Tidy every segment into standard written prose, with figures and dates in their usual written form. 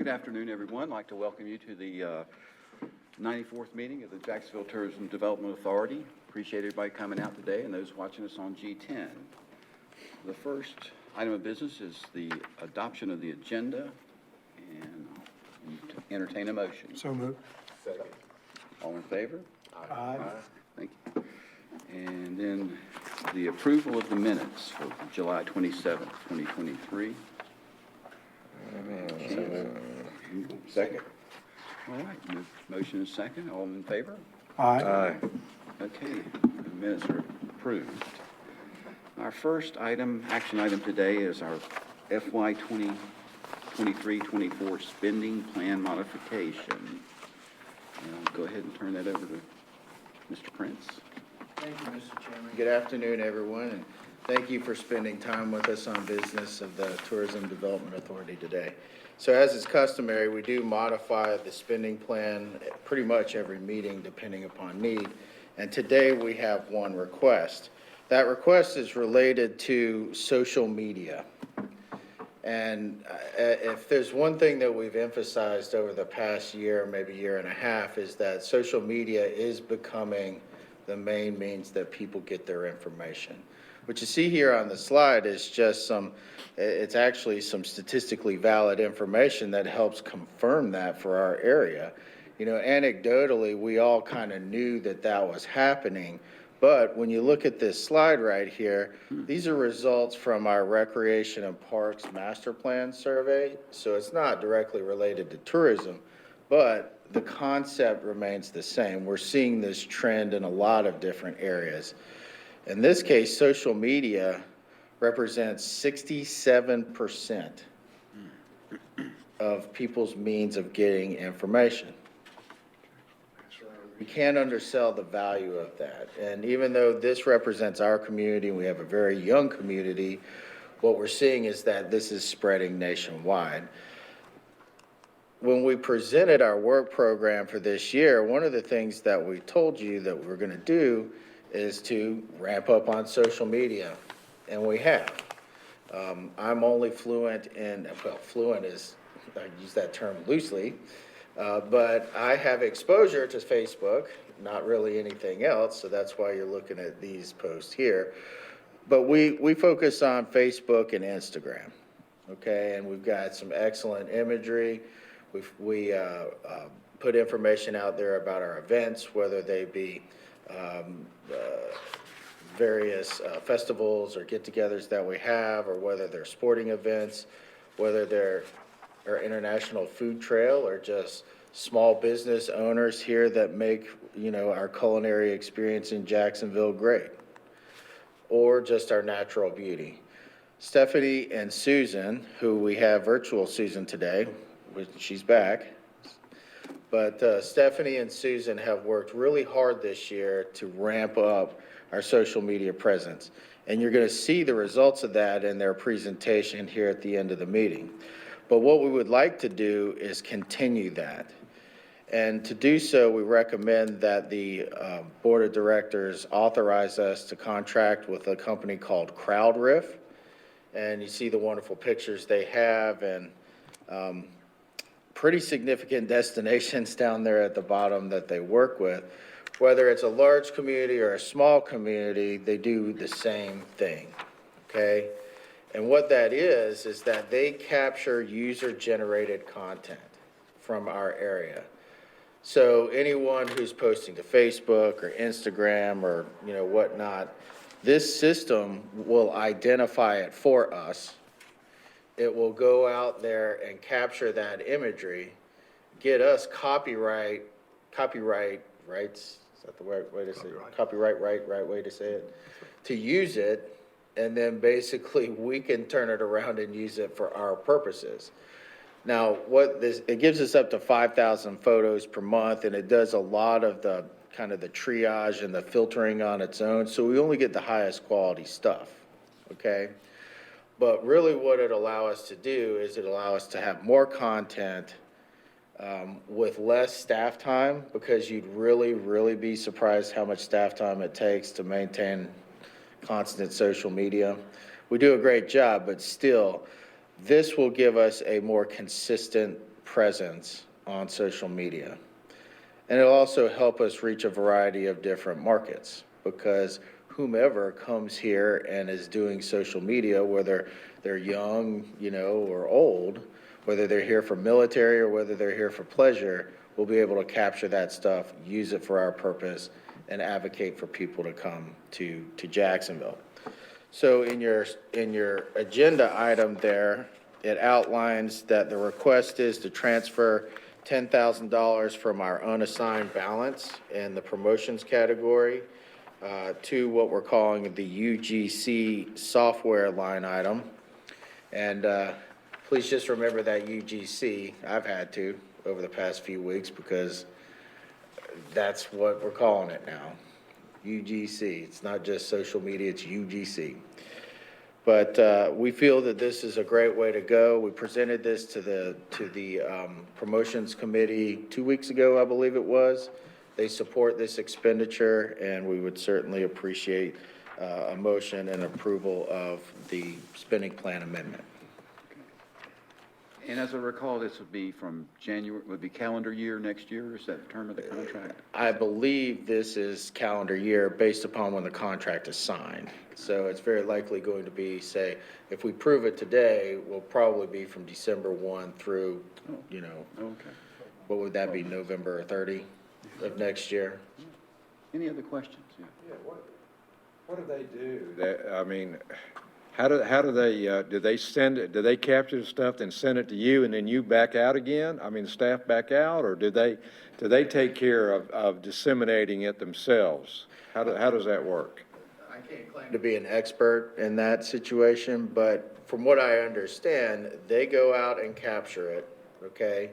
Good afternoon, everyone. I'd like to welcome you to the 94th meeting of the Jacksonville Tourism Development Authority. Appreciate everybody coming out today and those watching us on G10. The first item of business is the adoption of the agenda, and I'll entertain a motion. So moved. Second. All in favor? Aye. Thank you. And then the approval of the minutes for July 27th, 2023. Second. All right, motion is second. All in favor? Aye. Okay, the minutes are approved. Our first item, action item today is our FY 2023-24 spending plan modification. And I'll go ahead and turn that over to Mr. Prince. Thank you, Mr. Chairman. Good afternoon, everyone, and thank you for spending time with us on business of the Tourism Development Authority today. So as is customary, we do modify the spending plan pretty much every meeting depending upon need. And today we have one request. That request is related to social media. And if there's one thing that we've emphasized over the past year, maybe year and a half, is that social media is becoming the main means that people get their information. What you see here on the slide is just it's actually some statistically valid information that helps confirm that for our area. You know, anecdotally, we all kind of knew that that was happening, but when you look at this slide right here, these are results from our Recreation and Parks Master Plan survey, so it's not directly related to tourism, but the concept remains the same. We're seeing this trend in a lot of different areas. In this case, social media represents 67% of people's means of getting information. We can't undersell the value of that. And even though this represents our community, we have a very young community, what we're seeing is that this is spreading nationwide. When we presented our work program for this year, one of the things that we told you that we're going to do is to ramp up on social media, and we have. I'm only fluent in, well, fluent is, I use that term loosely, but I have exposure to Facebook, not really anything else, so that's why you're looking at these posts here. But we focus on Facebook and Instagram, okay? And we've got some excellent imagery. We put information out there about our events, whether they be various festivals or get-togethers that we have, or whether they're sporting events, whether they're our international food trail or just small business owners here that make, you know, our culinary experience in Jacksonville great, or just our natural beauty. Stephanie and Susan, who we have virtual Susan today, she's back. But Stephanie and Susan have worked really hard this year to ramp up our social media presence. And you're going to see the results of that in their presentation here at the end of the meeting. But what we would like to do is continue that. And to do so, we recommend that the Board of Directors authorize us to contract with a company called CrowdRiff. And you see the wonderful pictures they have, and pretty significant destinations down there at the bottom that they work with. Whether it's a large community or a small community, they do the same thing, okay? And what that is that they capture user-generated content from our area. So anyone who's posting to Facebook or Instagram or, you know, whatnot, this system will identify it for us. It will go out there and capture that imagery, get us copyright rights, is that the right way to say it? Copyright right way to say it, to use it, and then basically we can turn it around and use it for our purposes. Now, it gives us up to 5,000 photos per month, and it does a lot of the kind of the triage and the filtering on its own, so we only get the highest quality stuff, okay? But really what it allow us to do is it allow us to have more content with less staff time, because you'd really be surprised how much staff time it takes to maintain constant social media. We do a great job, but still, this will give us a more consistent presence on social media. And it'll also help us reach a variety of different markets, because whomever comes here and is doing social media, whether they're young, or old, whether they're here for military or whether they're here for pleasure, we'll be able to capture that stuff, use it for our purpose, and advocate for people to come to Jacksonville. So in your agenda item there, it outlines that the request is to transfer $10,000 from our unassigned balance in the promotions category to what we're calling the UGC software line item. And please just remember that UGC, I've had to over the past few weeks, because that's what we're calling it now, UGC. It's not just social media, it's UGC. But we feel that this is a great way to go. We presented this to the promotions committee 2 weeks ago, I believe it was. They support this expenditure, and we would certainly appreciate a motion and approval of the spending plan amendment. And as I recall, this would be from would be calendar year next year, is that the term of the contract? I believe this is calendar year based upon when the contract is signed. So it's very likely going to be, say, if we prove it today, will probably be from December 1 through, Okay. what would that be, November 30 of next year? Any other questions? Yeah. Yeah, what do they do? I mean, how do they, do they send it, do they capture the stuff and send it to you and then you back out again? I mean, the staff back out, or do they take care of disseminating it themselves? How does that work? I can't claim to be an expert in that situation, but from what I understand, they go out and capture it, okay?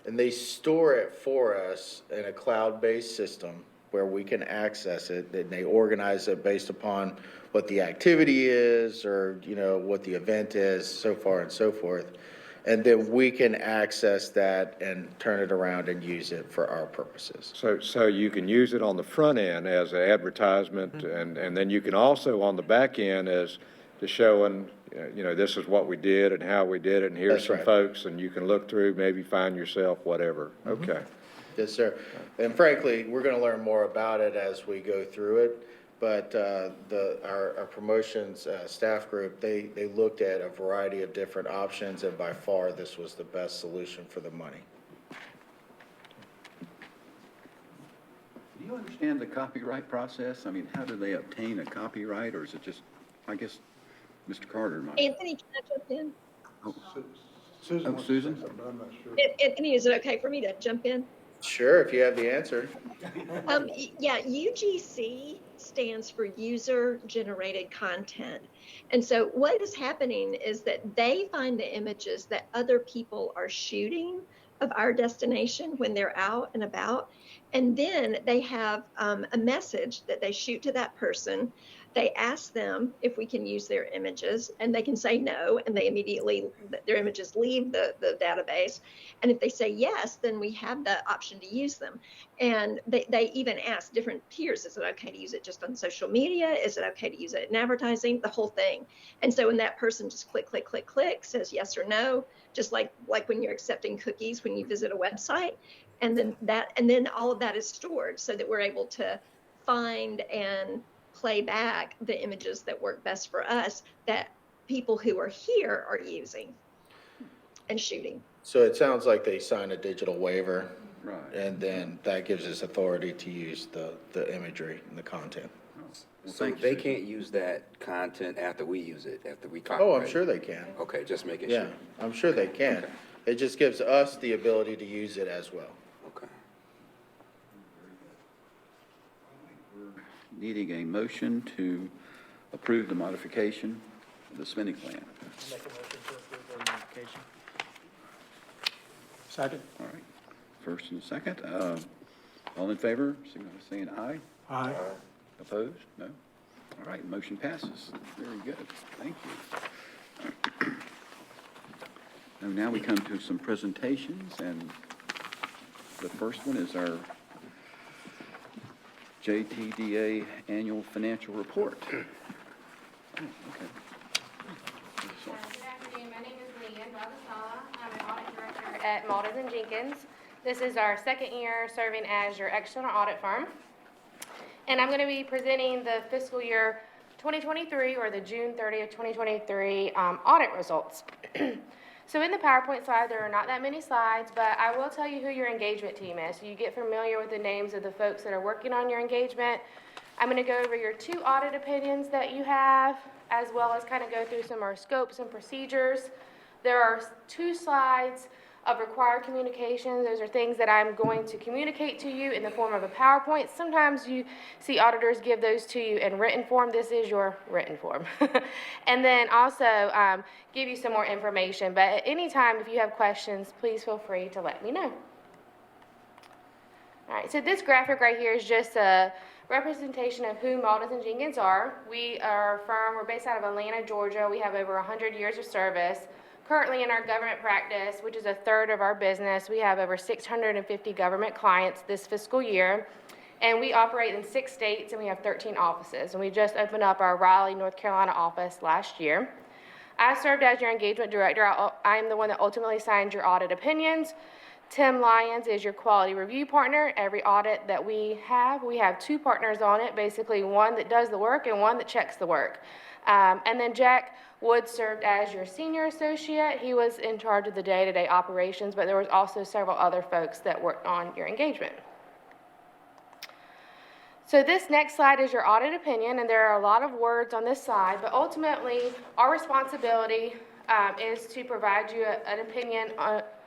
And they store it for us in a cloud-based system where we can access it, and they organize it based upon what the activity is, or, what the event is, so far and so forth. And then we can access that and turn it around and use it for our purposes. So you can use it on the front end as an advertisement, and then you can also on the back end as to showing, this is what we did and how we did it, and here's That's some right. folks, and you can look through, maybe find yourself, whatever. Okay. Yes, sir. And frankly, we're going to learn more about it as we go through it. But our promotions staff group, they looked at a variety of different options, and by far, this was the best solution for the money. Do you understand the copyright process? I mean, how do they obtain a copyright, or is it just, I guess, Mr. Carter might. Anthony, can I jump in? Oh, Susan? Anthony, is it okay for me to jump in? Sure, if you have the answer. Yeah, UGC stands for User Generated Content. And so what is happening is that they find the images that other people are shooting of our destination when they're out and about. And then they have a message that they shoot to that person. They ask them if we can use their images, and they can say no, and they immediately, their images leave the database. And if they say yes, then we have the option to use them. And they even ask different tiers, is it okay to use it just on social media? Is it okay to use it in advertising? The whole thing. And so when that person just click, says yes or no, just like when you're accepting cookies when you visit a website, and then all of that is stored so that we're able to find and play back the images that work best for us that people who are here are using and shooting. So it sounds like they sign a digital waiver, Right. and then that gives us authority to use the imagery and the content. Well, So thank you, they Susan. can't use that content after we use it, after we Oh, copyright I'm it? sure they can. Okay, just making Yeah, sure. I'm sure they can. Okay. It just gives us the ability to use it as well. Okay. Needing a motion to approve the modification of the spending plan. Make a motion to approve the modification. Second. All right, first and second. All in favor, signify by saying aye. Aye. Opposed? No? All right, motion passes. Very good. Thank you. And now we come to some presentations, and the first one is our JTDA Annual Financial Report. Oh, okay. Good afternoon. My name is Leanne Bagasala. I'm an audit director at Malden and Jenkins. This is our second year serving as your external audit firm. And I'm going to be presenting the fiscal year 2023 or the June 30th, 2023 audit results. So in the PowerPoint slide, there are not that many slides, but I will tell you who your engagement team is. So you get familiar with the names of the folks that are working on your engagement. I'm going to go over your 2 audit opinions that you have, as well as kind of go through some of our scopes and procedures. There are 2 slides of required communication. Those are things that I'm going to communicate to you in the form of a PowerPoint. Sometimes you see auditors give those to you in written form. This is your written form. And then also give you some more information. But at any time, if you have questions, please feel free to let me know. All right, so this graphic right here is just a representation of who Malden and Jenkins are. We are a firm, we're based out of Atlanta, Georgia. We have over 100 years of service. Currently in our government practice, which is a third of our business, we have over 650 government clients this fiscal year. And we operate in 6 states and we have 13 offices. And we just opened up our Raleigh, North Carolina office last year. I served as your engagement director. I am the one that ultimately signs your audit opinions. Tim Lyons is your quality review partner. Every audit that we have 2 partners on it, basically one that does the work and one that checks the work. And then Jack Wood served as your senior associate. He was in charge of the day-to-day operations, but there was also several other folks that worked on your engagement. So this next slide is your audit opinion, and there are a lot of words on this slide, but ultimately our responsibility is to provide you an opinion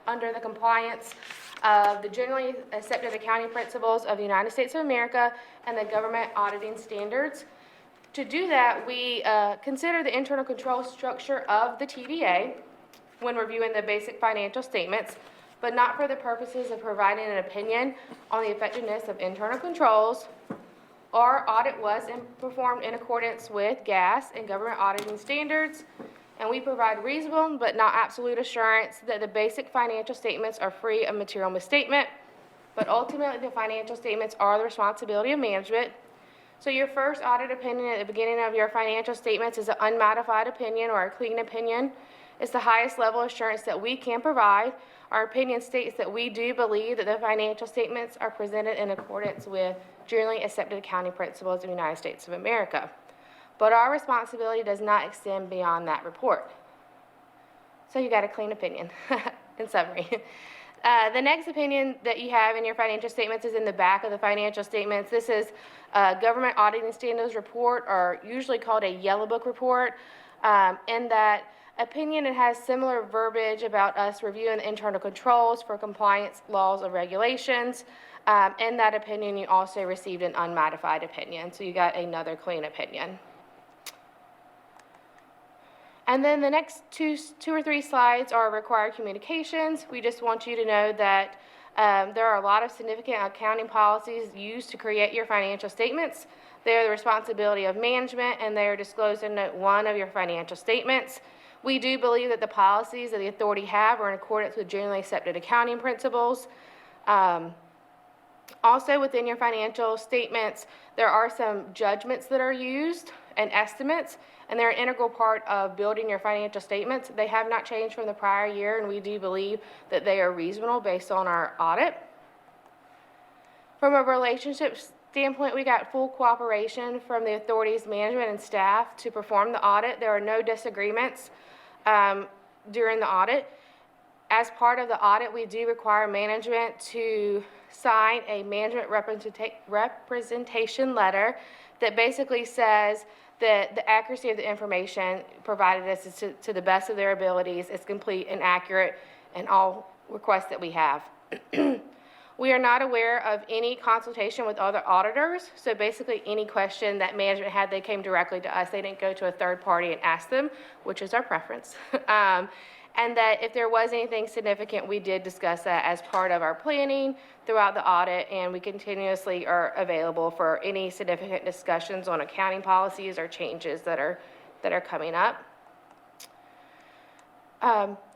under the compliance of the generally accepted accounting principles of the United States of America and the government auditing standards. To do that, we consider the internal control structure of the TVA when reviewing the basic financial statements, but not for the purposes of providing an opinion on the effectiveness of internal controls. Our audit was performed in accordance with GAAS and government auditing standards, and we provide reasonable but not absolute assurance that the basic financial statements are free of material misstatement, but ultimately the financial statements are the responsibility of management. So your first audit opinion at the beginning of your financial statements is an unmodified opinion or a clean opinion. It's the highest level of assurance that we can provide. Our opinion states that we do believe that the financial statements are presented in accordance with generally accepted accounting principles of the United States of America. But our responsibility does not extend beyond that report. So you got a clean opinion, in summary. The next opinion that you have in your financial statements is in the back of the financial statements. This is a government auditing standards report, or usually called a yellow book report. In that opinion, it has similar verbiage about us reviewing the internal controls for compliance laws or regulations. In that opinion, you also received an unmodified opinion, so you got another clean opinion. And then the next two or three slides are required communications. We just want you to know that there are a lot of significant accounting policies used to create your financial statements. They are the responsibility of management, and they are disclosed in Note 1 of your financial statements. We do believe that the policies that the authority have are in accordance with generally accepted accounting principles. Also, within your financial statements, there are some judgments that are used and estimates, and they're an integral part of building your financial statements. They have not changed from the prior year, and we do believe that they are reasonable based on our audit. From a relationship standpoint, we got full cooperation from the authority's management and staff to perform the audit. There are no disagreements during the audit. As part of the audit, we do require management to sign a management representation letter that basically says that the accuracy of the information provided us is to the best of their abilities, is complete and accurate, and all requests that we have. We are not aware of any consultation with other auditors, so basically any question that management had, they came directly to us. They didn't go to a third party and ask them, which is our preference. And that if there was anything significant, we did discuss that as part of our planning throughout the audit, and we continuously are available for any significant discussions on accounting policies or changes that are coming up.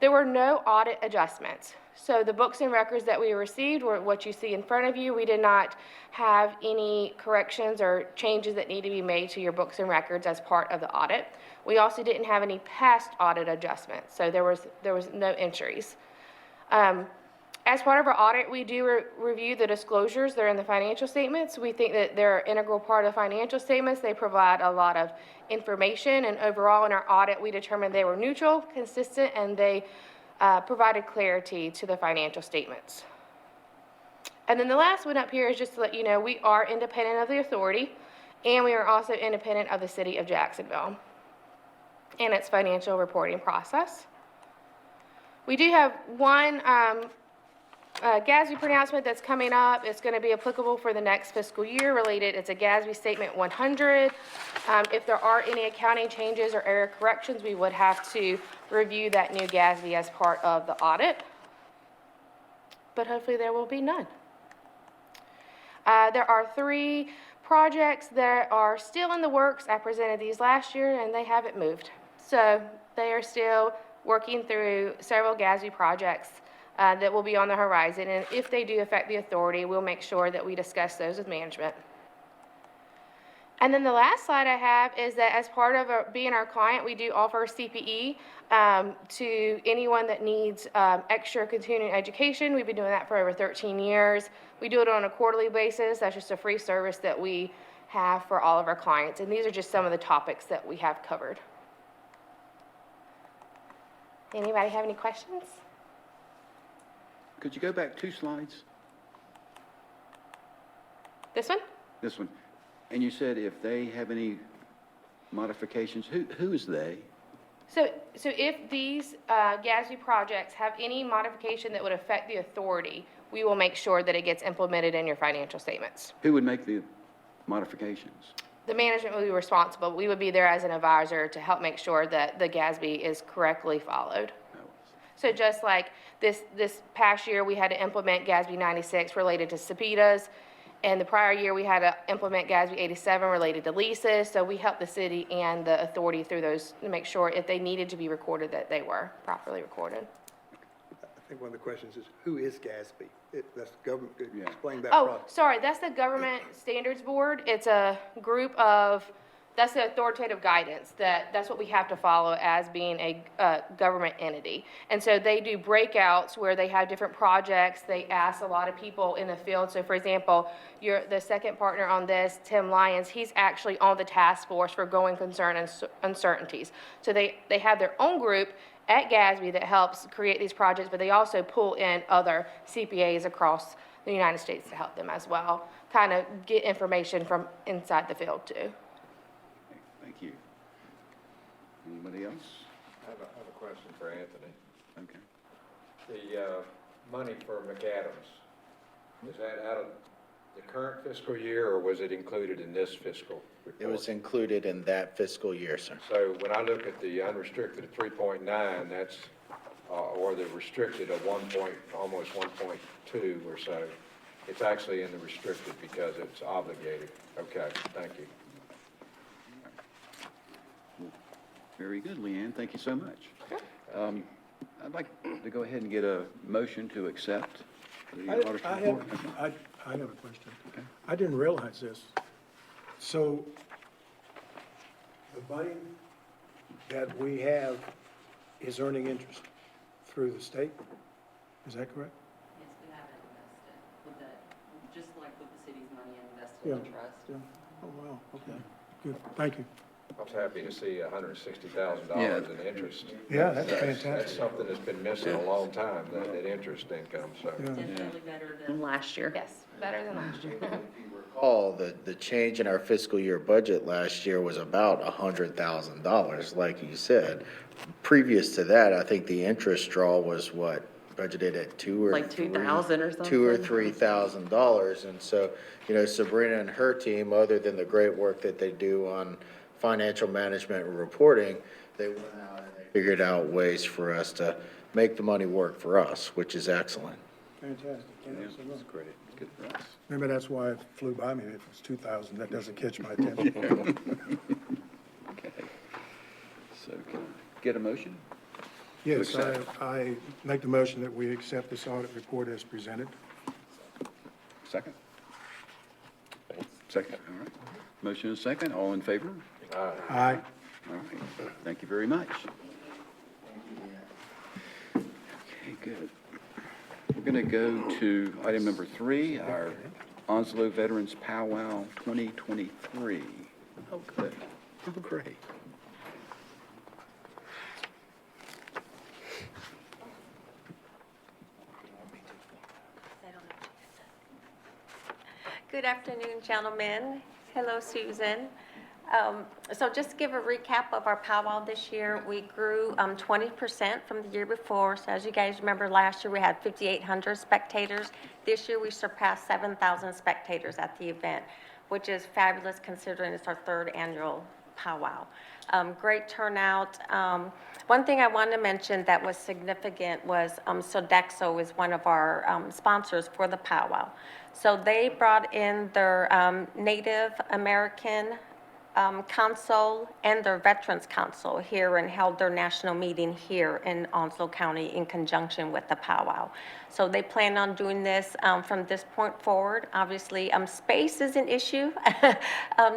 There were no audit adjustments. So the books and records that we received were what you see in front of you. We did not have any corrections or changes that need to be made to your books and records as part of the audit. We also didn't have any past audit adjustments, so there was no entries. As part of our audit, we do review the disclosures that are in the financial statements. We think that they're an integral part of the financial statements. They provide a lot of information, and overall in our audit, we determined they were neutral, consistent, and they provided clarity to the financial statements. And then the last one up here is just to let you know, we are independent of the authority, and we are also independent of the city of Jacksonville and its financial reporting process. We do have one GASB pronouncement that's coming up. It's going to be applicable for the next fiscal year related. It's a GASB Statement 100. If there are any accounting changes or error corrections, we would have to review that new GASB as part of the audit. But hopefully there will be none. There are 3 projects that are still in the works. I presented these last year and they haven't moved. So they are still working through several GASB projects that will be on the horizon, and if they do affect the authority, we'll make sure that we discuss those with management. And then the last slide I have is that as part of being our client, we do offer CPE to anyone that needs extra continuing education. We've been doing that for over 13 years. We do it on a quarterly basis. That's just a free service that we have for all of our clients, and these are just some of the topics that we have covered. Anybody have any questions? Could you go back 2 slides? This one? This one. And you said if they have any modifications, who is they? So if these GASB projects have any modification that would affect the authority, we will make sure that it gets implemented in your financial statements. Who would make the modifications? The management will be responsible. We would be there as an advisor to help make sure that the GASB is correctly followed. So just like this past year, we had to implement GASB 96 related to subpoenas. And the prior year, we had to implement GASB 87 related to leases. So we helped the city and the authority through those to make sure if they needed to be recorded, that they were properly recorded. I think one of the questions is, who is GASB? That's the government, could you Yeah. explain that Oh, process? sorry, that's the Government Standards Board. It's a group of, that's the authoritative guidance, that's what we have to follow as being a government entity. And so they do breakouts where they have different projects. They ask a lot of people in the field. So for example, the second partner on this, Tim Lyons, he's actually on the task force for going concern and uncertainties. So they have their own group at GASB that helps create these projects, but they also pull in other CPAs across the United States to help them as well, kind of get information from inside the field too. Thank you. Anybody else? I have a question for Anthony. Okay. The money for McAdams, is that out of the current fiscal year, or was it included in this fiscal report? It was included in that fiscal year, sir. So when I look at the unrestricted at 3.9, that's, or the restricted of almost 1.2 or so, it's actually in the restricted because it's obligated. Okay, thank you. Very good, Leanne. Thank you so much. Sure. I'd like to go ahead and get a motion to accept the I auditor's report. have a question. I didn't realize this. So the money that we have is earning interest through the state? Is that correct? Yes, we have it invested with the, just like with the city's money invested in the trust. Yeah. Oh, wow, okay, good, thank you. I was happy to see $160,000 Yeah. in interest. Yeah, that's That's fantastic. something that's been missing a long time, that interest income, so. Yeah. Definitely better than last year. Yes, better than last year. Recall, the change in our fiscal year budget last year was about $100,000, like you said. Previous to that, I think the interest draw was what, budgeted at Like 2,000 or something. $2,000 or $3,000. And so, Sabrina and her team, other than the great work that they do on financial management and reporting, they went out and they figured out ways for us to make the money work for us, which is excellent. Fantastic. Yeah, Thank you so much. that's great. Good for us. Maybe that's why it flew by me. If it's 2,000, that doesn't catch my attention. Okay. So can I get a motion? Yes, accept. I make the motion that we accept this audit report as presented. Second? Second, all right. Motion is second, all in favor? Aye. All right, thank you very much. Okay, good. We're going to go to item number 3, our Onslow Veterans Powwow 2023. Oh, good. Oh, great. Good afternoon, gentlemen. Hello, Susan. So just to give a recap of our powwow this year, we grew 20% from the year before. So as you guys remember, last year we had 5,800 spectators. This year we surpassed 7,000 spectators at the event, which is fabulous considering it's our 3rd annual powwow. Great turnout. One thing I wanted to mention that was significant was Sodexo is one of our sponsors for the powwow. So they brought in their Native American council and their Veterans Council here and held their national meeting here in Onslow County in conjunction with the powwow. So they plan on doing this from this point forward. Obviously, space is an issue.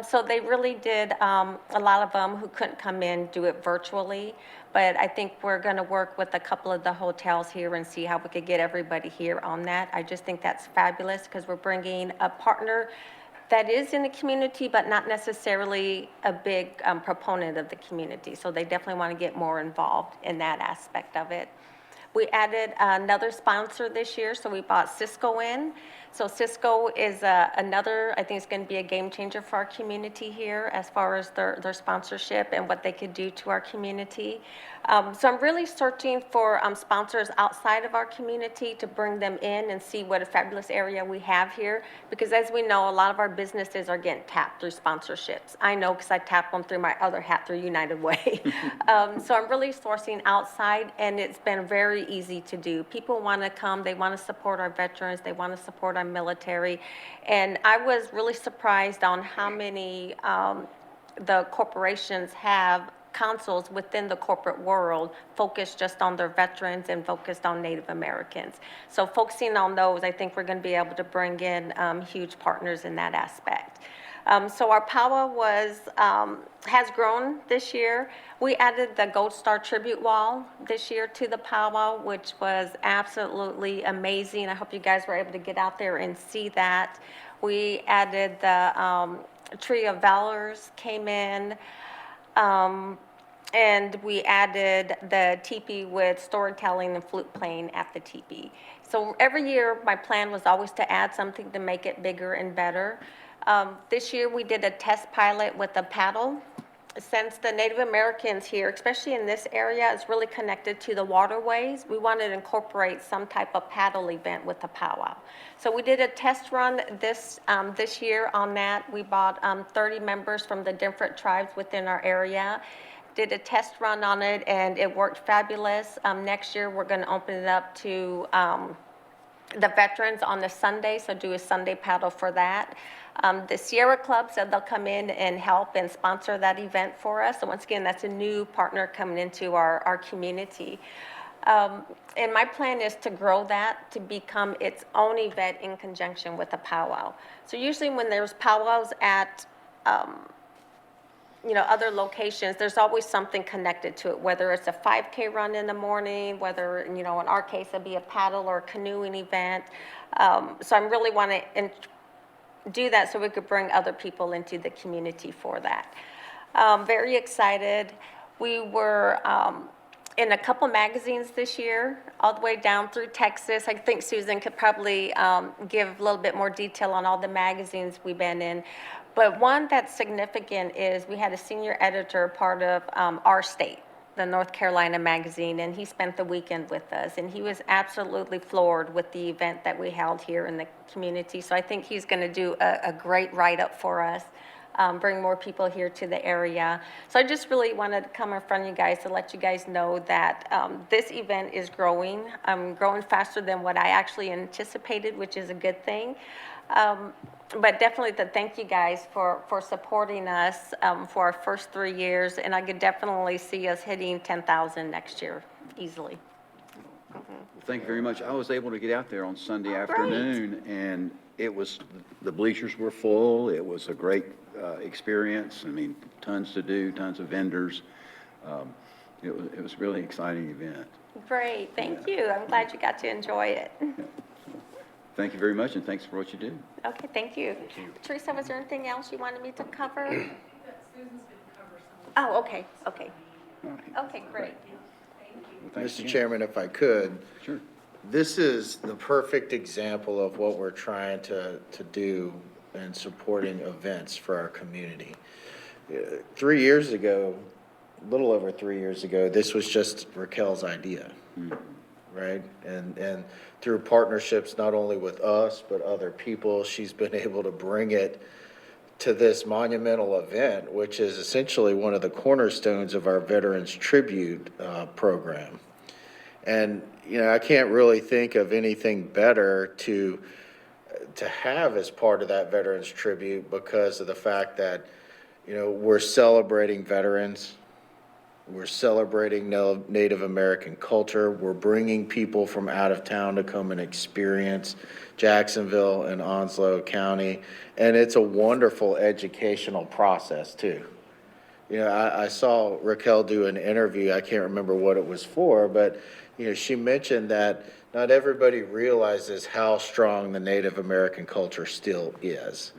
So they really did, a lot of them who couldn't come in, do it virtually. But I think we're going to work with a couple of the hotels here and see how we could get everybody here on that. I just think that's fabulous because we're bringing a partner that is in the community, but not necessarily a big proponent of the community. So they definitely want to get more involved in that aspect of it. We added another sponsor this year, so we bought Cisco in. So Cisco is another, I think it's going to be a game changer for our community here as far as their sponsorship and what they could do to our community. So I'm really searching for sponsors outside of our community to bring them in and see what a fabulous area we have here. Because as we know, a lot of our businesses are getting tapped through sponsorships. I know because I tap them through my other hat through United Way. So I'm really sourcing outside, and it's been very easy to do. People want to come, they want to support our veterans, they want to support our military. And I was really surprised on how many the corporations have councils within the corporate world focused just on their veterans and focused on Native Americans. So focusing on those, I think we're going to be able to bring in huge partners in that aspect. So our powwow has grown this year. We added the Gold Star tribute wall this year to the powwow, which was absolutely amazing. I hope you guys were able to get out there and see that. We added the Tree of Valors came in. And we added the teepee with storytelling and flute playing at the teepee. So every year, my plan was always to add something to make it bigger and better. This year, we did a test pilot with a paddle. Since the Native Americans here, especially in this area, is really connected to the waterways, we wanted to incorporate some type of paddle event with the powwow. So we did a test run this year on that. We brought 30 members from the different tribes within our area. Did a test run on it, and it worked fabulous. Next year, we're going to open it up to the veterans on the Sunday, so do a Sunday paddle for that. The Sierra Club said they'll come in and help and sponsor that event for us. So once again, that's a new partner coming into our community. And my plan is to grow that to become its own event in conjunction with a powwow. So usually when there's powwows at other locations, there's always something connected to it, whether it's a 5K run in the morning, whether, in our case, it'd be a paddle or a canoeing event. So I really want to do that so we could bring other people into the community for that. Very excited. We were in a couple magazines this year, all the way down through Texas. I think Susan could probably give a little bit more detail on all the magazines we've been in. But one that's significant is we had a senior editor, part of Our State, the North Carolina magazine, and he spent the weekend with us. And he was absolutely floored with the event that we held here in the community. So I think he's going to do a great write-up for us, bring more people here to the area. So I just really wanted to come in front of you guys to let you guys know that this event is growing faster than what I actually anticipated, which is a good thing. But definitely to thank you guys for supporting us for our first 3 years, and I could definitely see us hitting 10,000 next year easily. Thank you very much. I was able to get out there on Sunday great. afternoon, and it was, the bleachers were full. It was a great experience. I mean, tons to do, tons of vendors. It was really an exciting event. Great, thank you. I'm glad you got to enjoy it. Thank you very much, and thanks for what you do. Okay, thank you. Teresa, was there anything else you wanted me to cover? Susan's going to cover some of Oh, okay, okay. All right. Okay, great. Well, thanks Mr. again. Chairman, if I could, Sure. this is the perfect example of what we're trying to do in supporting events for our community. 3 years ago, a little over 3 years ago, this was just Raquel's idea, right? And through partnerships, not only with us, but other people, she's been able to bring it to this monumental event, which is essentially one of the cornerstones of our Veterans Tribute program. And, you know, I can't really think of anything better to have as part of that Veterans Tribute because of the fact that, you know, we're celebrating veterans. We're celebrating Native American culture. We're bringing people from out of town to come and experience Jacksonville and Onslow County. And it's a wonderful educational process, too. You know, I saw Raquel do an interview. I can't remember what it was for, but, you know, she mentioned that not everybody realizes how strong the Native American culture still is.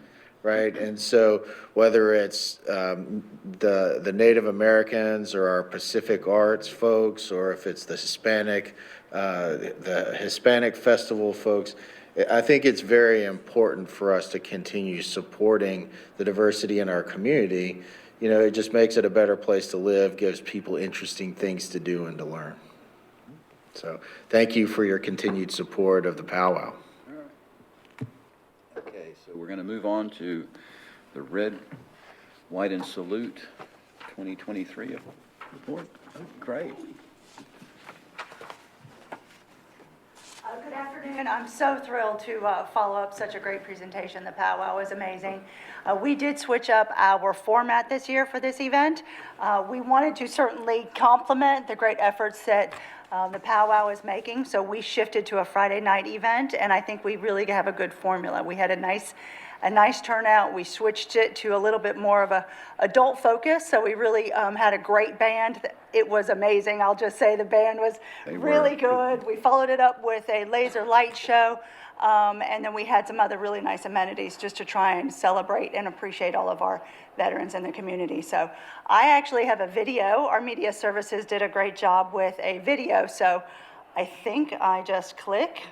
Right, and so whether it's the Native Americans or our Pacific Arts folks, or if it's the Hispanic Festival folks, I think it's very important for us to continue supporting the diversity in our community. You know, it just makes it a better place to live, gives people interesting things to do and to learn. So thank you for your continued support of the powwow. Okay, so we're going to move on to the Red, White, and Salute 2023 report. Oh, great. Good afternoon. I'm so thrilled to follow up such a great presentation. The powwow was amazing. We did switch up our format this year for this event. We wanted to certainly compliment the great efforts that the powwow is making, so we shifted to a Friday night event, and I think we really have a good formula. We had a nice turnout. We switched it to a little bit more of a adult focus, so we really had a great band. It was amazing. I'll just say the band was really good. We followed it up with a laser light show, and then we had some other really nice amenities just to try and celebrate and appreciate all of our veterans in the community. So I actually have a video. Our media services did a great job with a video, so I think I just click.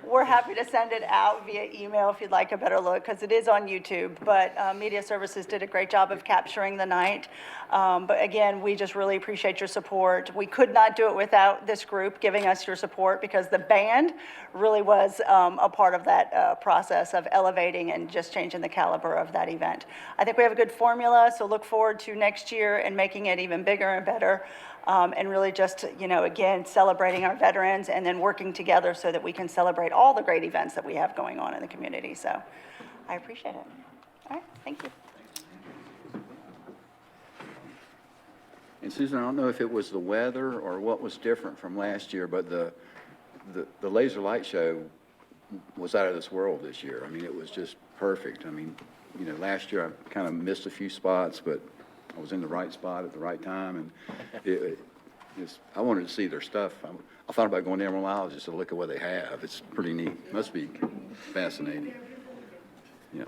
We're happy to send it out via email if you'd like a better look, because it is on YouTube. But media services did a great job of capturing the night. But again, we just really appreciate your support. We could not do it without this group giving us your support, because the band really was a part of that process of elevating and just changing the caliber of that event. I think we have a good formula, so look forward to next year and making it even bigger and better. and really just, again, celebrating our veterans and then working together so that we can celebrate all the great events that we have going on in the community. So I appreciate it. All right, thank you. And Susan, I don't know if it was the weather or what was different from last year, but the laser light show was out of this world this year. I mean, it was just perfect. I mean, last year I kind of missed a few spots, but I was in the right spot at the right time, and I wanted to see their stuff. I thought about going to Emerald Isle just to look at what they have. It's pretty neat. Must be fascinating. Yeah.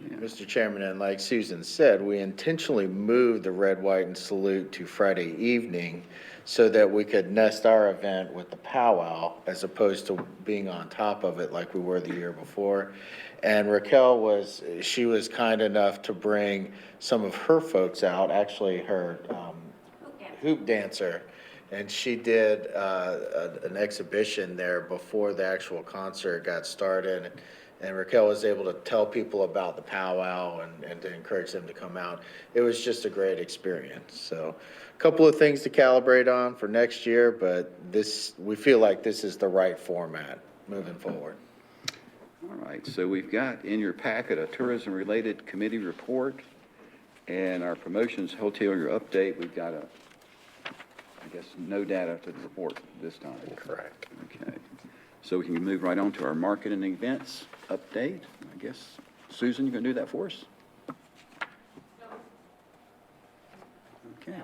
Mr. Chairman, and like Susan said, we intentionally moved the Red, White, and Salute to Friday evening so that we could nest our event with the powwow as opposed to being on top of it like we were the year before. And Raquel was kind enough to bring some of her folks out, actually her hoop dancer, and she did an exhibition there before the actual concert got started. And Raquel was able to tell people about the powwow and to encourage them to come out. It was just a great experience. So a couple of things to calibrate on for next year, but we feel like this is the right format moving forward. All right, so we've got in your packet a tourism-related committee report and our promotions hotelier update. We've got I guess, no data to the report this time. Correct. Okay, so we can move right on to our market and events update. I guess, Susan, you gonna do that for us? Okay.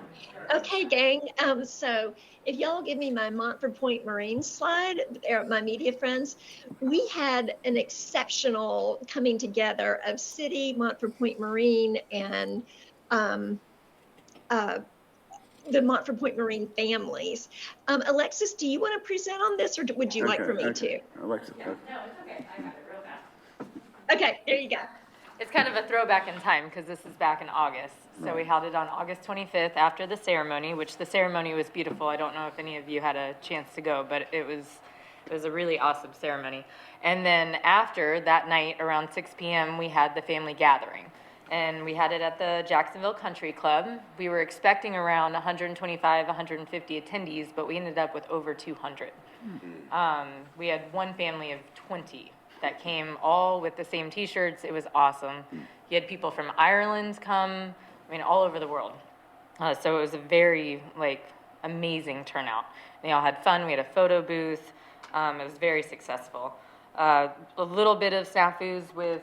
Okay, gang. So if y'all give me my Montford Point Marine slide, my media friends, we had an exceptional coming together of City, Montford Point Marine, and the Montford Point Marine families. Alexis, do you want to present on this, or would you like for me to? Alexis, No, it's okay. I got it real fast. Okay, there you go. It's kind of a throwback in time because this is back in August. So we held it on August 25th after the ceremony, which the ceremony was beautiful. I don't know if any of you had a chance to go, but it was a really awesome ceremony. And then after that night, around 6 p.m., we had the family gathering. And we had it at the Jacksonville Country Club. We were expecting around 125, 150 attendees, but we ended up with over 200. We had one family of 20 that came all with the same t-shirts. It was awesome. You had people from Ireland come, all over the world. So it was a very, amazing turnout. They all had fun. We had a photo booth. It was very successful. A little bit of snafus with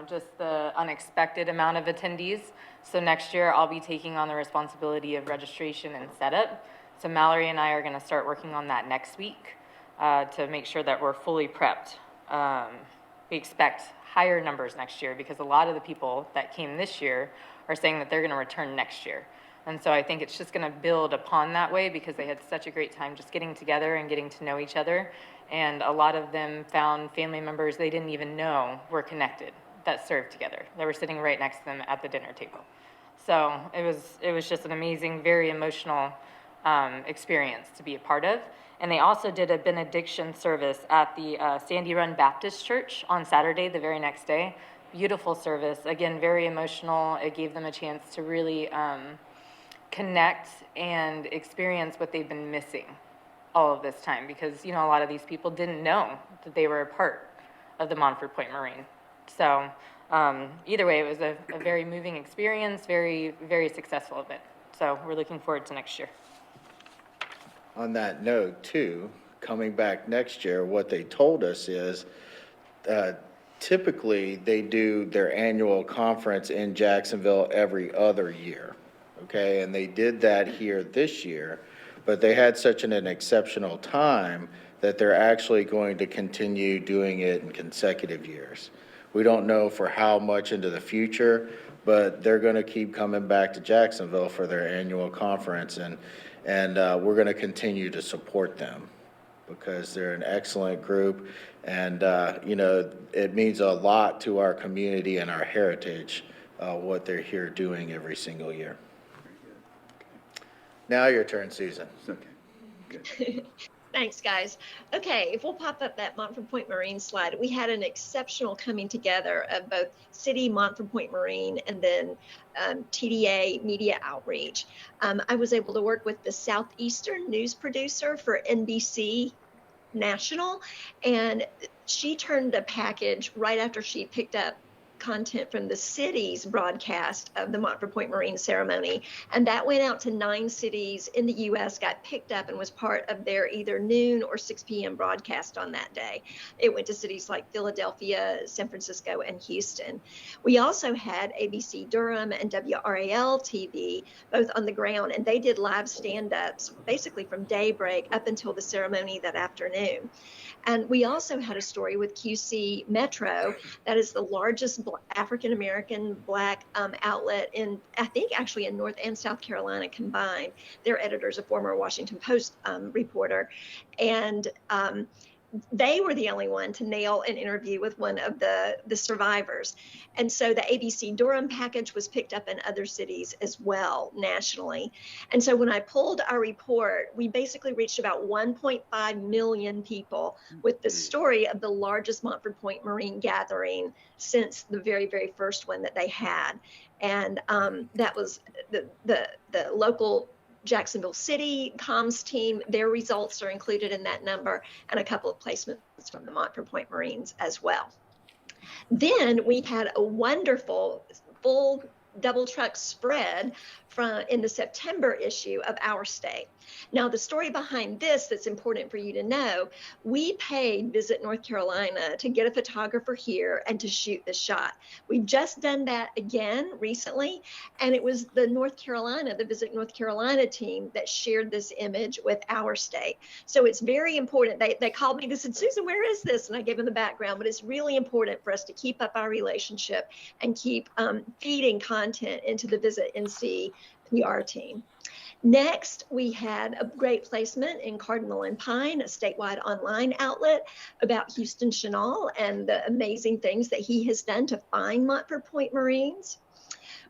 just the unexpected amount of attendees. So next year I'll be taking on the responsibility of registration and setup. So Mallory and I are going to start working on that next week to make sure that we're fully prepped. We expect higher numbers next year because a lot of the people that came this year are saying that they're going to return next year. And so I think it's just going to build upon that way because they had such a great time just getting together and getting to know each other. And a lot of them found family members they didn't even know were connected that served together. They were sitting right next to them at the dinner table. So it was just an amazing, very emotional experience to be a part of. And they also did a benediction service at the Sandy Run Baptist Church on Saturday, the very next day. Beautiful service. Again, very emotional. It gave them a chance to really connect and experience what they've been missing all of this time because, a lot of these people didn't know that they were a part of the Montford Point Marine. So either way, it was a very moving experience, very, very successful event. So we're looking forward to next year. On that note, too, coming back next year, what they told us is typically they do their annual conference in Jacksonville every other year, okay? And they did that here this year, but they had such an exceptional time that they're actually going to continue doing it in consecutive years. We don't know for how much into the future, but they're going to keep coming back to Jacksonville for their annual conference, and we're going to continue to support them because they're an excellent group, and it means a lot to our community and our heritage what they're here doing every single year. Now your turn, Susan. Okay, good. Thanks, guys. Okay, if we'll pop up that Montford Point Marine slide, we had an exceptional coming together of both City, Montford Point Marine, and then TDA Media Outreach. I was able to work with the Southeastern news producer for NBC National, and she turned a package right after she picked up content from the city's broadcast of the Montford Point Marine ceremony. And that went out to 9 cities in the US, got picked up and was part of their either noon or 6 p.m. broadcast on that day. It went to cities like Philadelphia, San Francisco, and Houston. We also had ABC Durham and WRAL TV both on the ground, and they did live stand-ups basically from daybreak up until the ceremony that afternoon. And we also had a story with QC Metro, that is the largest African American Black outlet in, I think, actually in North and South Carolina combined. Their editor is a former Washington Post reporter. And they were the only one to nail an interview with one of the survivors. And so the ABC Durham package was picked up in other cities as well, nationally. And so when I pulled our report, we basically reached about 1.5 million people with the story of the largest Montford Point Marine gathering since the very, very first one that they had. And that was the local Jacksonville City comms team. Their results are included in that number, and a couple of placements from the Montford Point Marines as well. Then we had a wonderful full double truck spread in the September issue of Our State. Now, the story behind this that's important for you to know, we paid Visit North Carolina to get a photographer here and to shoot the shot. We've just done that again recently, and it was the Visit North Carolina team that shared this image with Our State. So it's very important. They called me, they said, Susan, where is this? And I gave them the background, but it's really important for us to keep up our relationship and keep feeding content into the Visit NC PR team. Next, we had a great placement in Cardinal and Pine, a statewide online outlet, about Houston Chenal and the amazing things that he has done to find Montford Point Marines.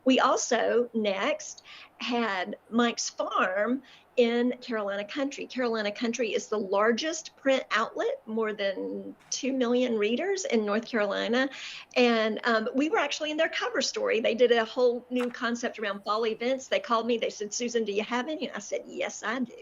We also, next, had Mike's Farm in Carolina Country. Carolina Country is the largest print outlet, more than 2 million readers in North Carolina. And we were actually in their cover story. They did a whole new concept around fall events. They called me, they said, Susan, do you have any? And I said, yes, I do.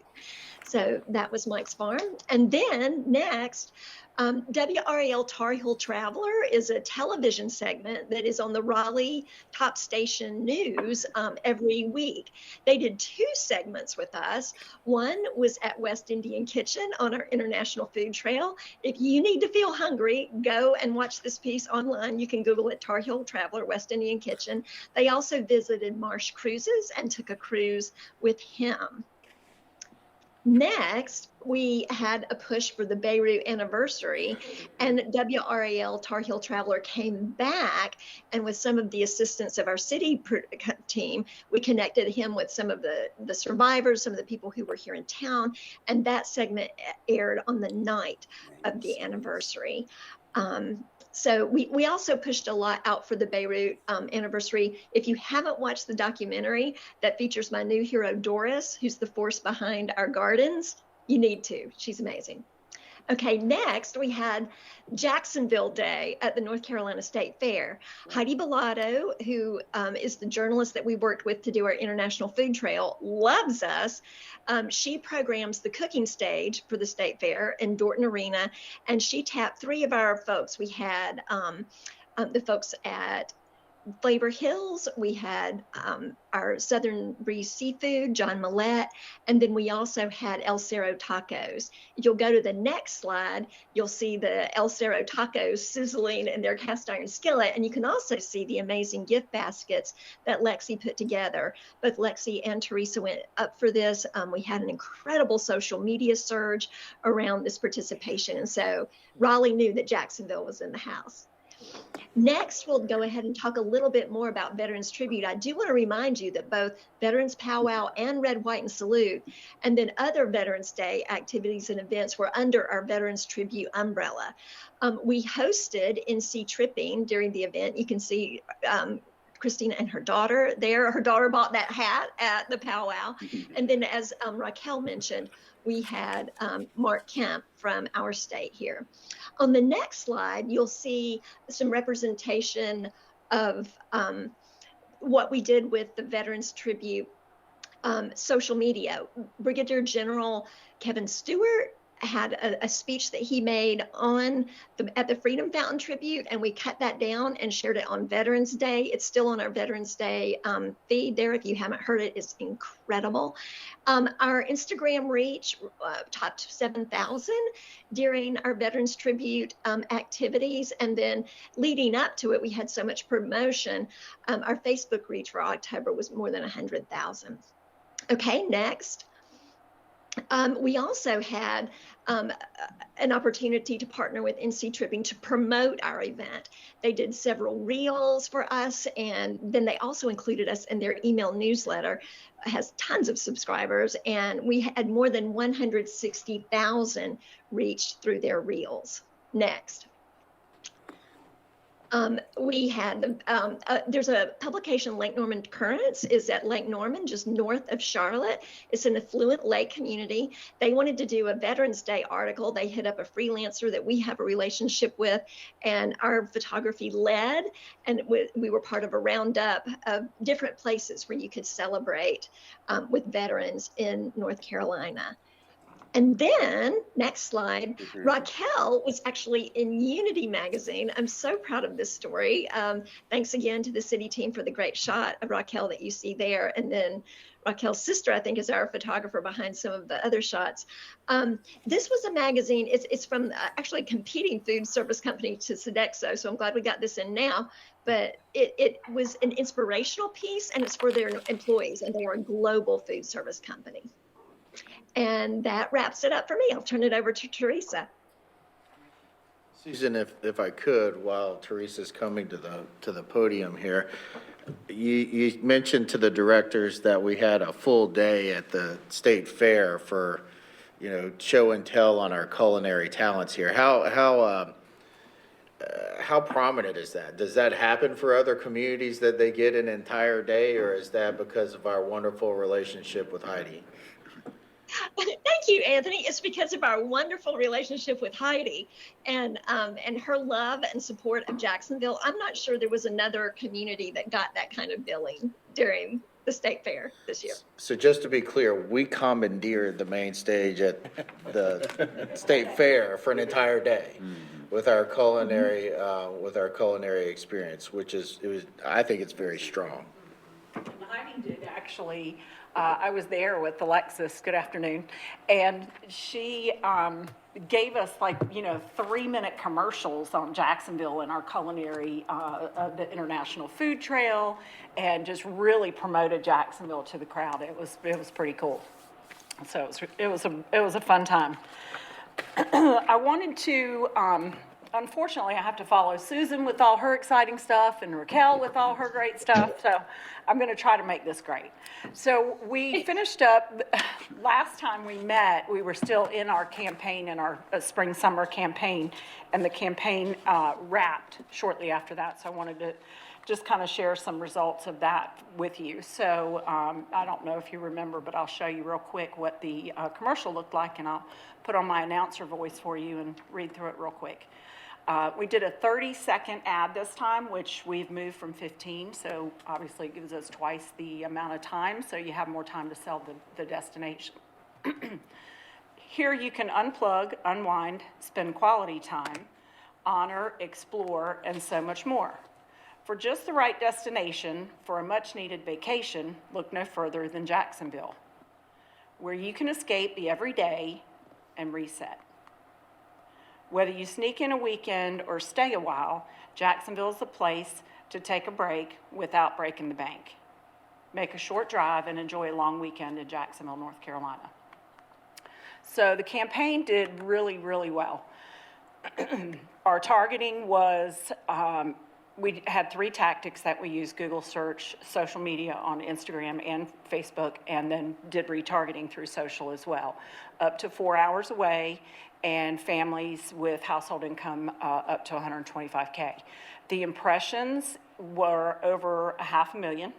So that was Mike's Farm. And then next, WRAL Tar Heel Traveler is a television segment that is on the Raleigh Top Station News every week. They did 2 segments with us. One was at West Indian Kitchen on our International Food Trail. If you need to feel hungry, go and watch this piece online. You can Google it, Tar Heel Traveler, West Indian Kitchen. They also visited Marsh Cruises and took a cruise with him. Next, we had a push for the Beirut anniversary, and WRAL Tar Heel Traveler came back, and with some of the assistance of our city team, we connected him with some of the survivors, some of the people who were here in town, and that segment aired on the night of the anniversary. So we also pushed a lot out for the Beirut anniversary. If you haven't watched the documentary that features my new hero, Doris, who's the force behind our gardens, you need to. She's amazing. Okay, next we had Jacksonville Day at the North Carolina State Fair. Heidi Bellato, who is the journalist that we worked with to do our International Food Trail, loves us. She programs the cooking stage for the State Fair in Dorton Arena, and she tapped 3 of our folks. We had the folks at Flavor Hills, we had our Southern Breeze Seafood, John Millette, and then we also had El Cerro Tacos. If you'll go to the next slide, you'll see the El Cerro Tacos sizzling in their cast iron skillet, and you can also see the amazing gift baskets that Lexi put together. Both Lexi and Teresa went up for this. We had an incredible social media surge around this participation, and so Raleigh knew that Jacksonville was in the house. Next, we'll go ahead and talk a little bit more about Veterans Tribute. I do want to remind you that both Veterans Powwow and Red, White, and Salute, and then other Veterans Day activities and events were under our Veterans Tribute umbrella. We hosted NC Tripping during the event. You can see Christina and her daughter there. Her daughter bought that hat at the powwow. And then, as Raquel mentioned, we had Mark Kemp from our state here. On the next slide, you'll see some representation of what we did with the Veterans Tribute social media. Brigadier General Kevin Stewart had a speech that he made at the Freedom Fountain Tribute, and we cut that down and shared it on Veterans Day. It's still on our Veterans Day feed there. If you haven't heard it, it's incredible. Our Instagram reach topped 7,000 during our Veterans Tribute activities, and then leading up to it, we had so much promotion. Our Facebook reach for October was more than 100,000. Okay, next. We also had an opportunity to partner with NC Tripping to promote our event. They did several reels for us, and then they also included us in their email newsletter. It has tons of subscribers, and we had more than 160,000 reached through their reels. Next. We had, there's a publication, Lake Norman Currents, is at Lake Norman, just north of Charlotte. It's an affluent lake community. They wanted to do a Veterans Day article. They hit up a freelancer that we have a relationship with, and our photography led, and we were part of a roundup of different places where you could celebrate with veterans in North Carolina. And then, next slide, Raquel was actually in Unity magazine. I'm so proud of this story. Thanks again to the city team for the great shot of Raquel that you see there. And then Raquel's sister, I think, is our photographer behind some of the other shots. This was a magazine. It's from actually a competing food service company to Sodexo, so I'm glad we got this in now. But it was an inspirational piece, and it's for their employees, and they are a global food service company. And that wraps it up for me. I'll turn it over to Teresa. Susan, if I could, while Teresa's coming to the podium here, you mentioned to the directors that we had a full day at the state fair for, show and tell on our culinary talents here. How prominent is that? Does that happen for other communities that they get an entire day, or is that because of our wonderful relationship with Heidi? Thank you, Anthony. It's because of our wonderful relationship with Heidi and her love and support of Jacksonville. I'm not sure there was another community that got that kind of billing during the state fair this year. So just to be clear, we commandeered the main stage at the state fair for an entire day with our culinary experience, I think it's very strong. Heidi did actually. I was there with Alexis, good afternoon, and she gave us 3-minute commercials on Jacksonville and our culinary, the International Food Trail, and just really promoted Jacksonville to the crowd. It was pretty cool. So it was a fun time. I wanted to, unfortunately, I have to follow Susan with all her exciting stuff and Raquel with all her great stuff, so I'm going to try to make this great. So we finished up, last time we met, we were still in our campaign, in our spring-summer campaign, and the campaign wrapped shortly after that, so I wanted to just kind of share some results of that with you. So I don't know if you remember, but I'll show you real quick what the commercial looked like, and I'll put on my announcer voice for you and read through it real quick. We did a 30-second ad this time, which we've moved from 15, so obviously it gives us twice the amount of time, so you have more time to sell the destination. Here you can unplug, unwind, spend quality time, honor, explore, and so much more. For just the right destination for a much-needed vacation, look no further than Jacksonville, where you can escape the everyday and reset. Whether you sneak in a weekend or stay a while, Jacksonville is the place to take a break without breaking the bank. Make a short drive and enjoy a long weekend in Jacksonville, North Carolina. So the campaign did really, really well. Our targeting was We had 3 tactics that we used: Google search, social media on Instagram and Facebook, and then did retargeting through social as well. Up to 4 hours away, and families with household income up to 125K. The impressions were over 500,000.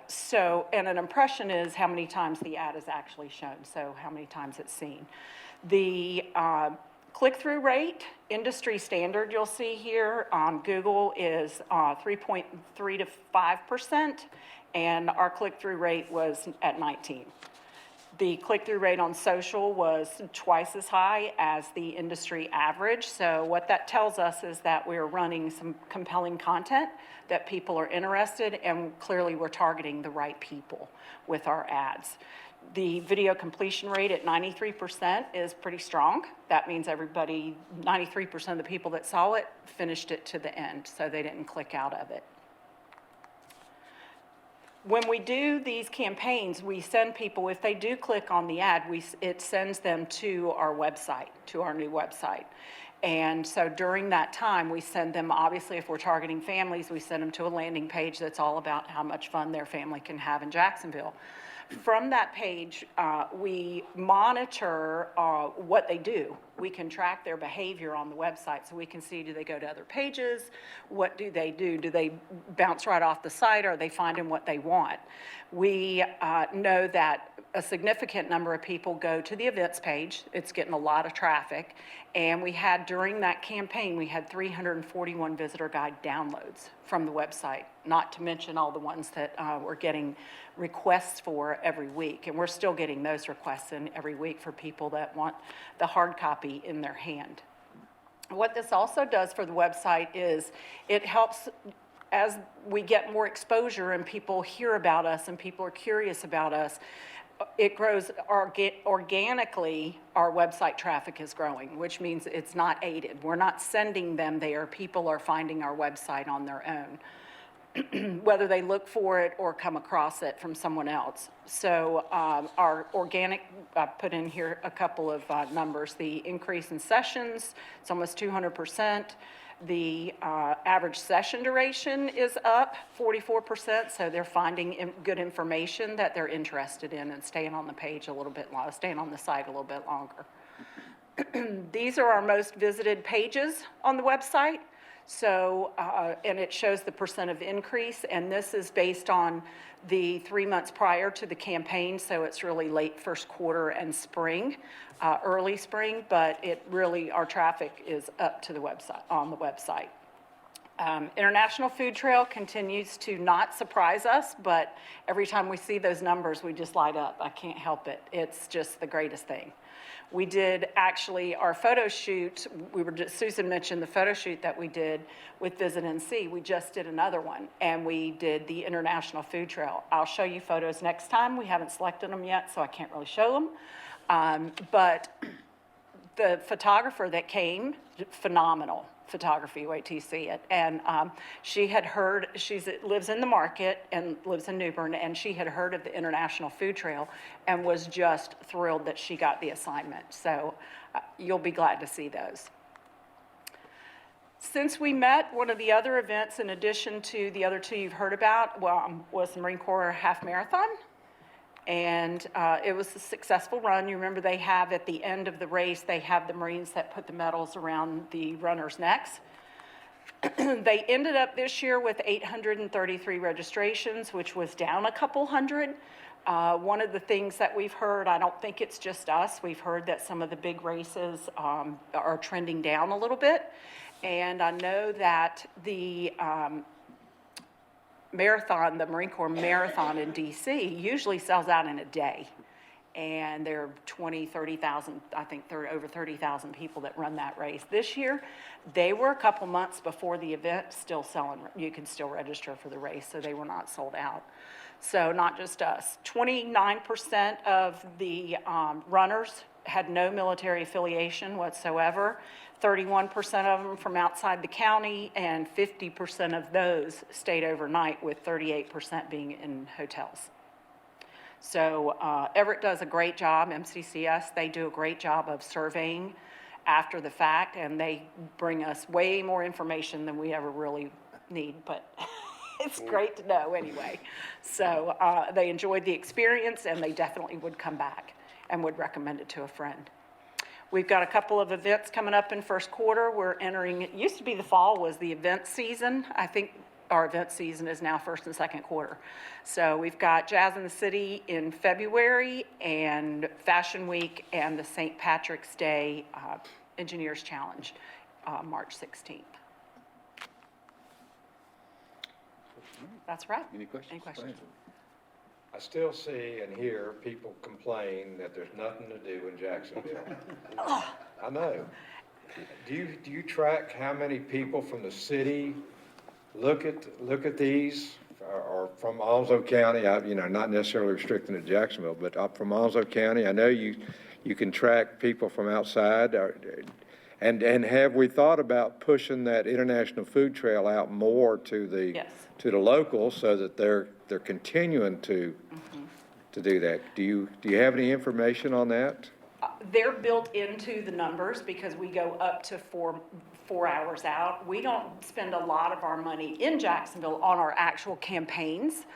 So, and an impression is how many times the ad is actually shown, so how many times it's seen. The click-through rate, industry standard you'll see here on Google is 3.3 to 5%, and our click-through rate was at 19. The click-through rate on social was twice as high as the industry average. So what that tells us is that we're running some compelling content that people are interested in, and clearly we're targeting the right people with our ads. The video completion rate at 93% is pretty strong. That means 93% of the people that saw it finished it to the end, so they didn't click out of it. When we do these campaigns, we send people, if they do click on the ad, it sends them to our website, to our new website. And so during that time, we send them, obviously, if we're targeting families, we send them to a landing page that's all about how much fun their family can have in Jacksonville. From that page, we monitor what they do. We can track their behavior on the website, so we can see, do they go to other pages? What do they do? Do they bounce right off the site? Or are they finding what they want? We know that a significant number of people go to the events page. It's getting a lot of traffic. And we had, during that campaign, we had 341 visitor guide downloads from the website, not to mention all the ones that we're getting requests for every week. And we're still getting those requests in every week for people that want the hard copy in their hand. What this also does for the website is it helps, as we get more exposure and people hear about us and people are curious about us, it grows organically. Our website traffic is growing, which means it's not aided. We're not sending them there. People are finding our website on their own, whether they look for it or come across it from someone else. So our organic, I put in here a couple of numbers. The increase in sessions, it's almost 200%. The average session duration is up 44%, so they're finding good information that they're interested in and staying on the page a little bit longer, staying on the site a little bit longer. These are our most visited pages on the website. So, and it shows the percent of increase, and this is based on the 3 months prior to the campaign, so it's really late first quarter and spring, early spring, but it really, our traffic is up to the website, on the website. International Food Trail continues to not surprise us, but every time we see those numbers, we just light up. I can't help it. It's just the greatest thing. We did actually our photo shoot. Susan mentioned the photo shoot that we did with Visit and See. We just did another one, and we did the International Food Trail. I'll show you photos next time. We haven't selected them yet, so I can't really show them. But the photographer that came, phenomenal photography, wait till you see it. And she had heard, lives in the market and lives in New Bern, and she had heard of the International Food Trail and was just thrilled that she got the assignment. So you'll be glad to see those. Since we met, one of the other events, in addition to the other two you've heard about, was the Marine Corps Half Marathon. And it was a successful run. You remember they have, at the end of the race, they have the Marines that put the medals around the runners' necks. They ended up this year with 833 registrations, which was down a couple hundred. One of the things that we've heard, I don't think it's just us, we've heard that some of the big races are trending down a little bit. And I know that the marathon, the Marine Corps Marathon in DC usually sells out in a day. And there are 20, 30,000, I think there are over 30,000 people that run that race. This year, they were a couple months before the event still selling. You can still register for the race, so they were not sold out. So not just us. 29% of the runners had no military affiliation whatsoever. 31% of them from outside the county, and 50% of those stayed overnight, with 38% being in hotels. So Everett does a great job, MCCS, they do a great job of surveying after the fact, and they bring us way more information than we ever really need, but it's great to know anyway. So they enjoyed the experience, and they definitely would come back and would recommend it to a friend. We've got a couple of events coming up in first quarter. We're entering, it used to be the fall was the event season. I think our event season is now first and second quarter. So we've got Jazz in the City in February, and Fashion Week and the St. Patrick's Day Engineers Challenge, March 16th. That's right. Any questions? Any questions? I still see and hear people complain that there's nothing to do in Jacksonville. I know. Do you track how many people from the city look at these, or from Alonzo County? Not necessarily restricting to Jacksonville, but up from Alonzo County. I know you can track people from outside. And have we thought about pushing that International Food Trail out more to the Yes. to the locals so that they're continuing to do that? Do you have any information on that? They're built into the numbers because we go up to four hours out. We don't spend a lot of our money in Jacksonville on our actual campaigns,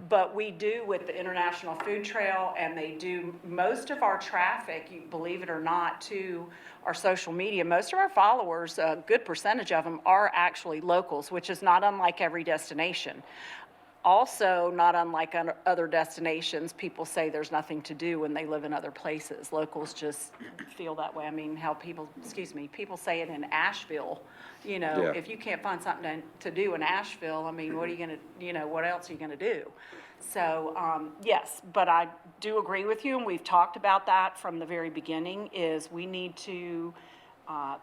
but we do with the International Food Trail, and they do most of our traffic, you believe it or not, to our social media. Most of our followers, a good percentage of them, are actually locals, which is not unlike every destination. Also, not unlike other destinations, people say there's nothing to do when they live in other places. Locals just feel that way. I mean, how people say it in Asheville, Yeah. if you can't find something to do in Asheville, I mean, what are you gonna, what else are you gonna do? So, yes, but I do agree with you, and we've talked about that from the very beginning, is we need to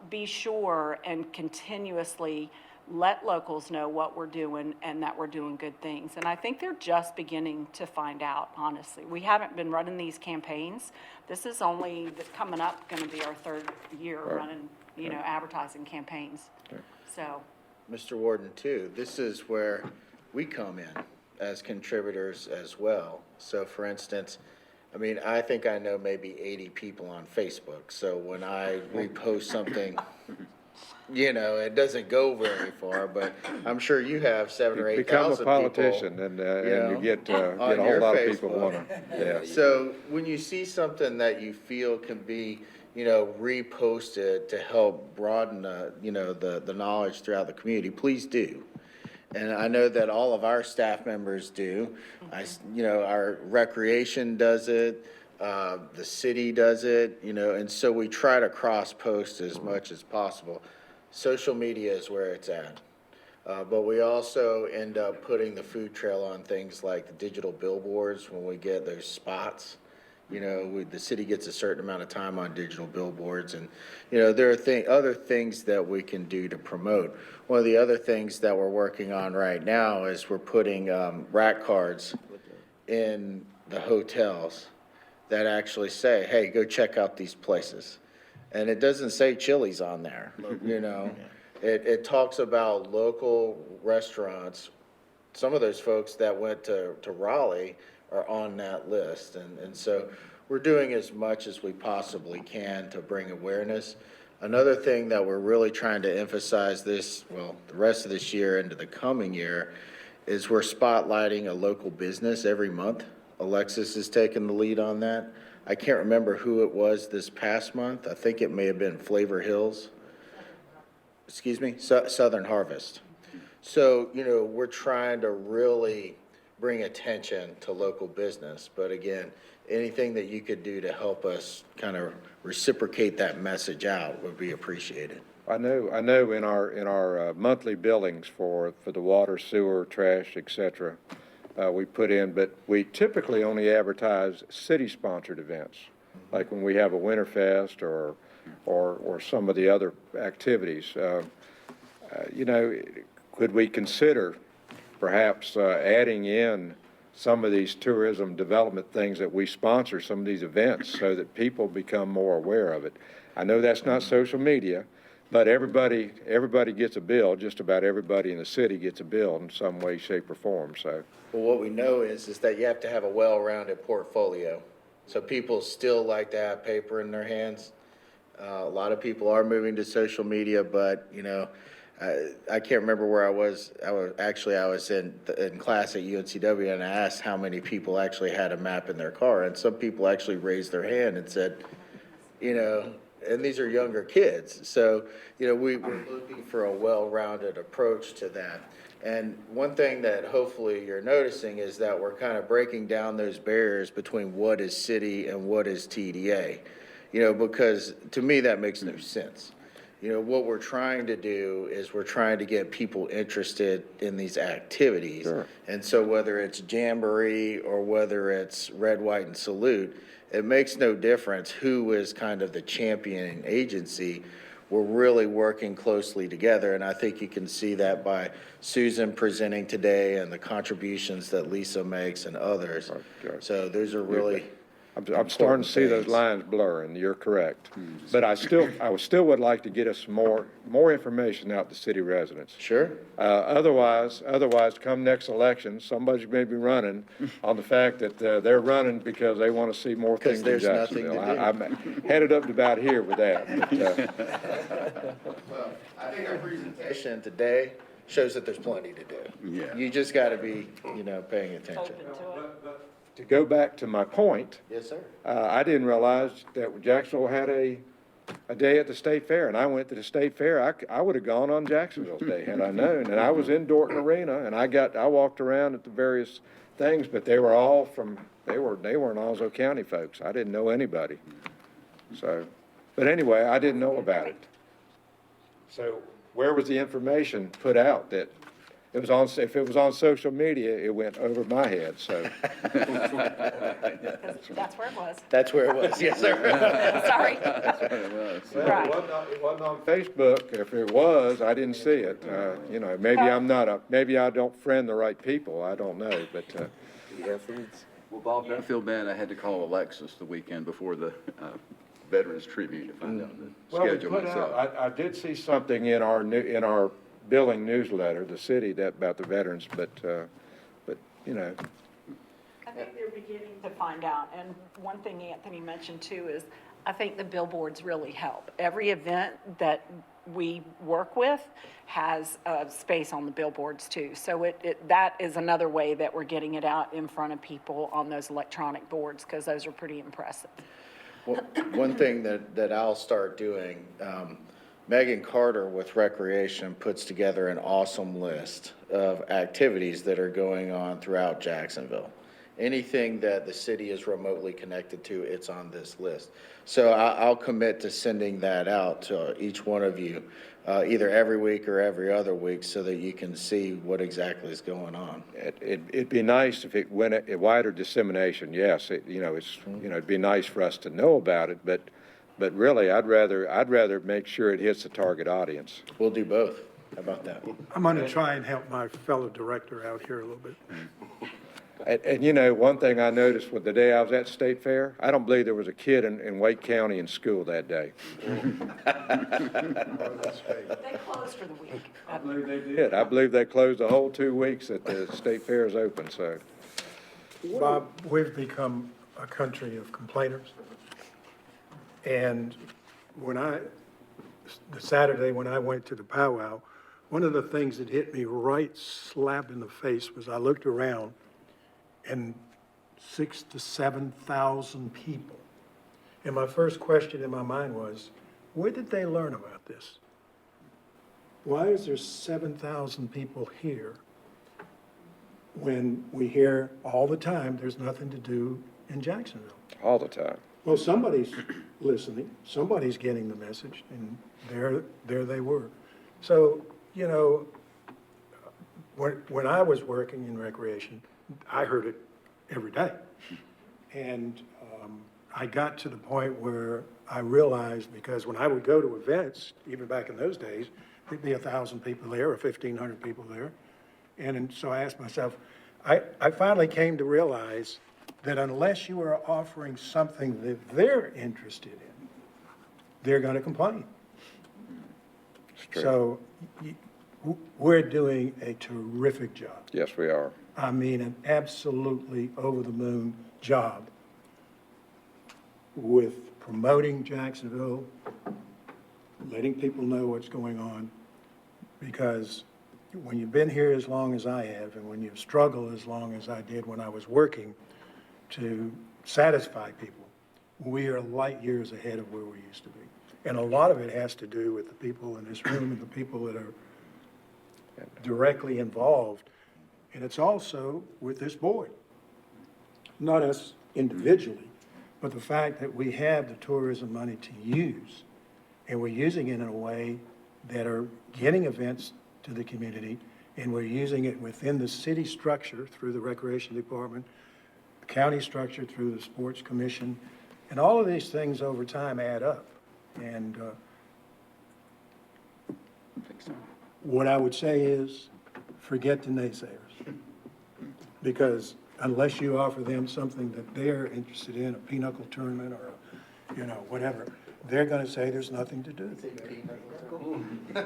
be sure and continuously let locals know what we're doing and that we're doing good things. And I think they're just beginning to find out, honestly. We haven't been running these campaigns. This is only coming up, going to be our third year running, advertising campaigns. So. Mr. Warden, too, this is where we come in as contributors as well. So for instance, I think I know maybe 80 people on Facebook. So when I repost something, it doesn't go very far, but I'm sure you have 7,000 or 8,000 people. Become a politician, and you get a whole lot of people want to, yeah. So when you see something that you feel can be, reposted to help broaden, the knowledge throughout the community, please do. And I know that all of our staff members do. Our recreation does it, the city does it, and so we try to cross-post as much as possible. Social media is where it's at. But we also end up putting the food trail on things like the digital billboards when we get those spots. The city gets a certain amount of time on digital billboards, and, there are other things that we can do to promote. One of the other things that we're working on right now is we're putting rack cards in the hotels that actually say, hey, go check out these places. And it doesn't say Chili's on there, It talks about local restaurants. Some of those folks that went to Raleigh are on that list. And so we're doing as much as we possibly can to bring awareness. Another thing that we're really trying to emphasize the rest of this year into the coming year, is we're spotlighting a local business every month. Alexis is taking the lead on that. I can't remember who it was this past month. I think it may have been Flavor Hills. Excuse me? Southern Harvest. So, we're trying to really bring attention to local business. But again, anything that you could do to help us kind of reciprocate that message out would be appreciated. I know in our monthly billings for the water, sewer, trash, et cetera, we put in, but we typically only advertise city-sponsored events, like when we have a Winterfest or some of the other activities. Could we consider perhaps adding in some of these tourism development things that we sponsor, some of these events, so that people become more aware of it? I know that's not social media, but everybody gets a bill. Just about everybody in the city gets a bill in some way, shape, or form. So. Well, what we know is that you have to have a well-rounded portfolio. So people still like to have paper in their hands. A lot of people are moving to social media, but, you know, I can't remember where I was. I was in class at UNCW, and I asked how many people actually had a map in their car. And some people actually raised their hand and said, you know, and these are younger kids. So, you know, we're looking for a well-rounded approach to that. And one thing that hopefully you're noticing is that we're kind of breaking down those barriers between what is city and what is TDA. You know, because to me, that makes no sense. You know, what we're trying to do is we're trying to get people interested in these activities. Sure. And so whether it's Jamboree or whether it's Red, White, and Salute, it makes no difference who is kind of the championing agency. We're really working closely together, and I think you can see that by Susan presenting today and the contributions that Lisa makes and others. Right. So those are really I'm starting to see those things. lines blur, and you're correct. But I still would like to get us more information out to city residents. Sure. Otherwise, come next election, somebody's going to be running on the fact that they're running because they want to see more things in Because there's nothing to Jacksonville. do. I'm headed up to about here with that. Well, I think our presentation today shows that there's plenty to do. Yeah. You just got to be, you know, paying attention. Open to it. To go back to my point, Yes, sir. I didn't realize that Jacksonville had a day at the State Fair, and I went to the State Fair. I would have gone on Jacksonville's Day had I known. And I was in Dorton Arena, and I walked around at the various things, but they were all they were in Onslow County folks. I didn't know anybody. So, but anyway, I didn't know about it. So where was the information put out that it was on? If it was on social media, it went over my head, so. That's where it was. That's where it was. Yes, sir. Sorry. Well, Right. it wasn't on Facebook. If it was, I didn't see it. You know, maybe I don't friend the right people. I don't know, but, You have friends? Well, Bob, don't feel bad. I had to call Alexis the weekend before the Veterans Tribute to find out the well, we schedule put myself. out, I did see something in our billing newsletter, the city, that about the veterans, but, you know, I think they're beginning to find out. And one thing Anthony mentioned too is, I think the billboards really help. Every event that we work with has space on the billboards too. So that is another way that we're getting it out in front of people on those electronic boards, because those are pretty impressive. Well, one thing that I'll start doing, Megan Carter with Recreation puts together an awesome list of activities that are going on throughout Jacksonville. Anything that the city is remotely connected to, it's on this list. So I'll commit to sending that out to each one of you, either every week or every other week, so that you can see what exactly is going on. it'd be nice if it went a wider dissemination, yes, it'd be nice for us to know about it, but really, I'd rather make sure it hits the target audience. We'll do both. How about that? I'm going to try and help my fellow director out here a little bit. And you know, one thing I noticed with the day I was at State Fair, I don't believe there was a kid in Wake County in school that day. They closed for the week. I believe they did. I believe they closed the whole 2 weeks that the State Fair is open, so. Bob, we've become a country of complainers. And the Saturday when I went to the powwow, one of the things that hit me right slap in the face was I looked around and 6,000 to 7,000 people. And my first question in my mind was, where did they learn about this? Why is there 7,000 people here when we hear all the time there's nothing to do in Jacksonville? All the time. Well, somebody's listening, somebody's getting the message, and there they were. So, you know, when I was working in recreation, I heard it every day. And I got to the point where I realized, because when I would go to events, even back in those days, there'd be 1,000 people there or 1,500 people there. And so I asked myself, I finally came to realize that unless you are offering something that they're interested in, they're going to complain. So we're doing a terrific job. Yes, we are. I mean, an absolutely over-the-moon job with promoting Jacksonville, letting people know what's going on, because when you've been here as long as I have, and when you've struggled as long as I did when I was working to satisfy people, we are light years ahead of where we used to be. And a lot of it has to do with the people in this room and the people that are directly involved. And it's also with this board, not us individually, but the fact that we have the tourism money to use, and we're using it in a way that are getting events to the community, and we're using it within the city structure through the recreation department, the county structure through the sports commission, and all of these things over time add up. And what I would say is, forget the naysayers. Because unless you offer them something that they're interested in, a pinochle tournament or, whatever, they're going to say there's nothing to do. I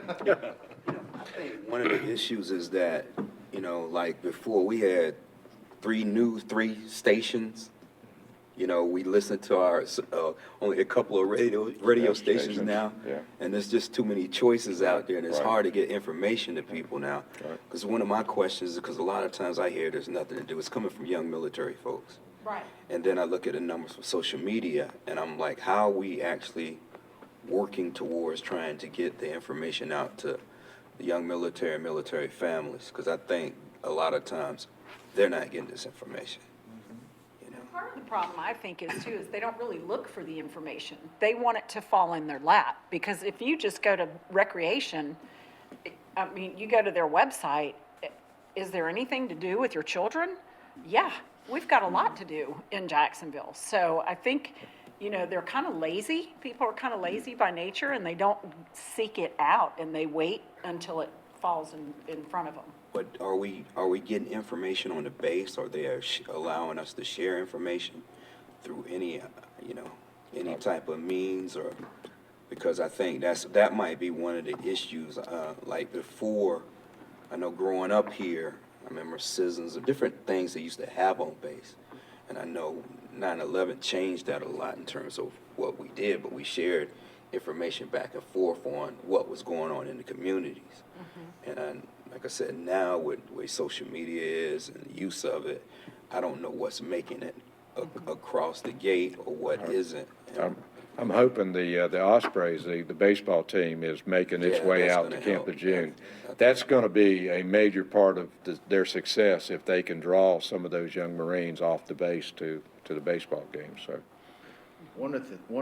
think one of the issues is that, like before we had three stations. We listen to our, only a couple of radio stations now. Yeah. And there's just too many choices out there, and it's Right. hard to get information to people now. Right. Because one of my questions is, because a lot of times I hear there's nothing to do, it's coming from young military folks. Right. And then I look at the numbers for social media, and I'm like, how are we actually working towards trying to get the information out to the young military and military families? Because I think a lot of times they're not getting this information. Part of the problem, I think, is too, is they don't really look for the information. They want it to fall in their lap, because if you just go to recreation, I mean, you go to their website, is there anything to do with your children? Yeah, we've got a lot to do in Jacksonville. So I think, they're kind of lazy. People are kind of lazy by nature, and they don't seek it out, and they wait until it falls in front of them. But are we getting information on the base? Are they allowing us to share information through any type of means? Or because I think that might be one of the issues. Like before, I know growing up here, I remember seasons of different things they used to have on base, and I know 9/11 changed that a lot in terms of what we did, but we shared information back and forth on what was going on in the communities. And like I said, now with the way social media is and the use of it, I don't know what's making it across the gate or what isn't. I'm hoping the Ospreys, the baseball team, is making its Yeah, way that's out to gonna Camp help. Lejeune. That's going to be a major part of their success if they can draw some of those young Marines off the base to the baseball game. So, One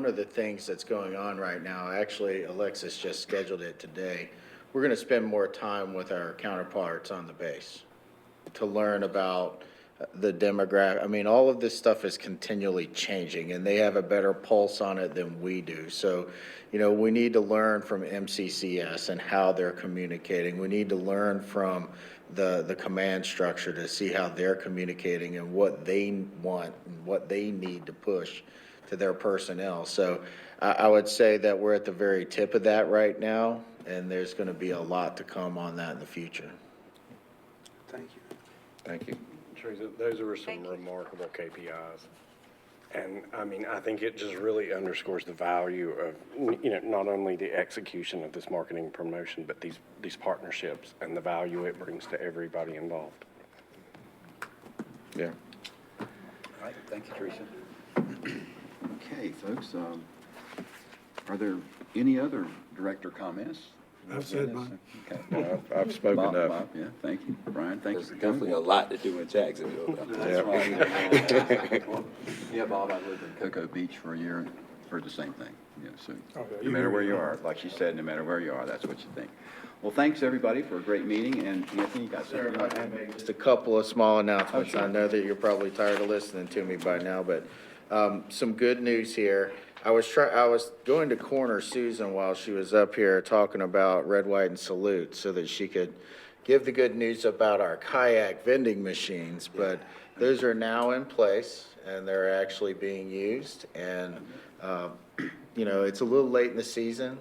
of the things that's going on right now, actually, Alexis just scheduled it today. We're going to spend more time with our counterparts on the base to learn about the demographic. I mean, all of this stuff is continually changing, and they have a better pulse on it than we do. So, we need to learn from MCCS and how they're communicating. We need to learn from the command structure to see how they're communicating and what they want and what they need to push to their personnel. So I would say that we're at the very tip of that right now, and there's going to be a lot to come on that in the future. Thank you. thank you. Teresa, those are some remarkable KPIs. And I mean, I think it just really underscores the value of, not only the execution of this marketing promotion, but these partnerships and the value it brings to everybody involved. Yeah. All right, thank you, Teresa. Okay, folks, are there any other director comments? I've said mine. Okay. I've spoken Bob, up. Bob, yeah, thank you. Brian, thank you There's for coming. definitely a lot to do in Jacksonville. That's right. Yeah, Bob, I lived in Cocoa Beach for a year and heard the same thing. So no matter where you are, like she said, no matter where you are, that's what you think. Well, thanks, everybody, for a great meeting, and Anthony, you got something you want to add? Just a couple of small announcements. Oh, sure. I know that you're probably tired of listening to me by now, but some good news here. I was going to corner Susan while she was up here talking about Red, White, and Salute so that she could give the good news about our kayak vending machines, but those are now in place and they're actually being used. And, it's a little late in the season,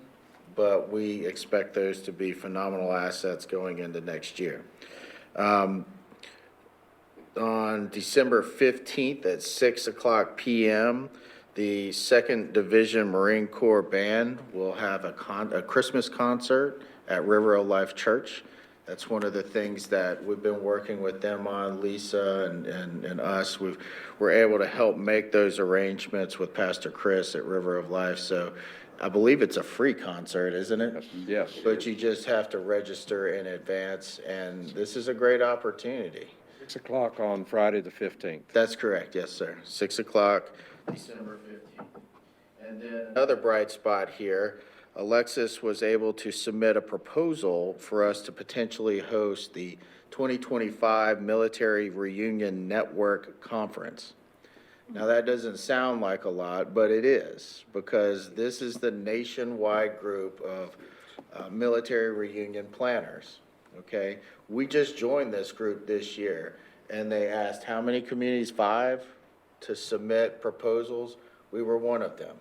but we expect those to be phenomenal assets going into next year. On December 15th at 6:00 p.m., The 2nd Division Marine Corps Band will have a Christmas concert at River of Life Church. That's one of the things that we've been working with them on, Lisa and us. We're able to help make those arrangements with Pastor Chris at River of Life. So I believe it's a free concert, isn't it? Yes. But you just have to register in advance, and this is a great opportunity. 6 o'clock on Friday, the 15th. That's correct, yes, sir. 6 o'clock, December 15th. And then another bright spot here, Alexis was able to submit a proposal for us to potentially host the 2025 Military Reunion Network Conference. Now, that doesn't sound like a lot, but it is, because this is the nationwide group of military reunion planners, okay? We just joined this group this year, and they asked how many communities? 5 to submit proposals. We were one of them.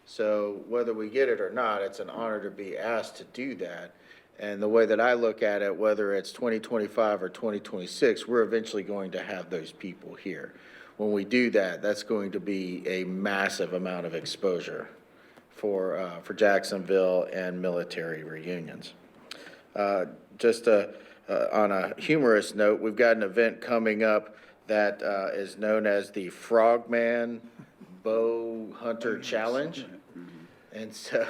So whether we get it or not, it's an honor to be asked to do that. And the way that I look at it, whether it's 2025 or 2026, we're eventually going to have those people here. When we do that, that's going to be a massive amount of exposure for Jacksonville and military reunions. Just on a humorous note, we've got an event coming up that is known as the Frogman Bow Hunter Challenge. And so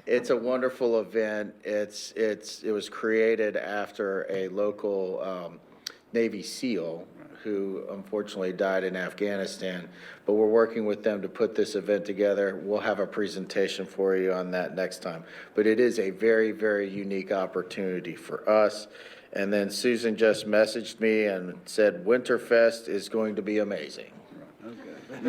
it's a wonderful event. It was created after a local Navy SEAL who unfortunately died in Afghanistan, but we're working with them to put this event together. We'll have a presentation for you on that next time. But it is a very, very unique opportunity for us. And then Susan just messaged me and said Winterfest is going to be amazing.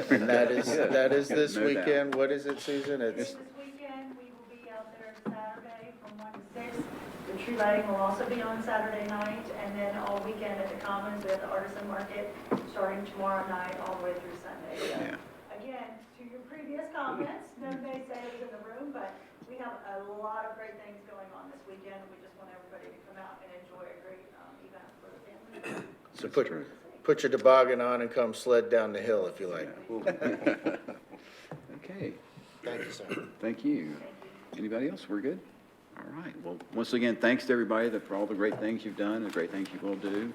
And that is this No doubt. weekend. What is it, Susan? This weekend, we will be out there Saturday from 1 to 6. The tree lighting will also be on Saturday night, and then all weekend at the Commons at the Artisan Market, starting tomorrow night all the way through Sunday. So, Yeah. again, to your previous comments, none may say it was in the room, but we have a lot of great things going on this weekend. We just want everybody to come out and enjoy a great event for the family. So put your toboggan on and come sled down the hill if you like. Okay, Thank you, sir. thank you. Anybody else? We're good? All right. Well, once again, thanks to everybody for all the great things you've done and the great things you will do.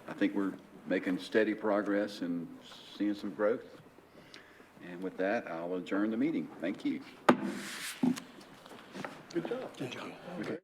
I think we're making steady progress and seeing some growth. And with that, I'll adjourn the meeting. Thank you. Good job. Good job. Okay.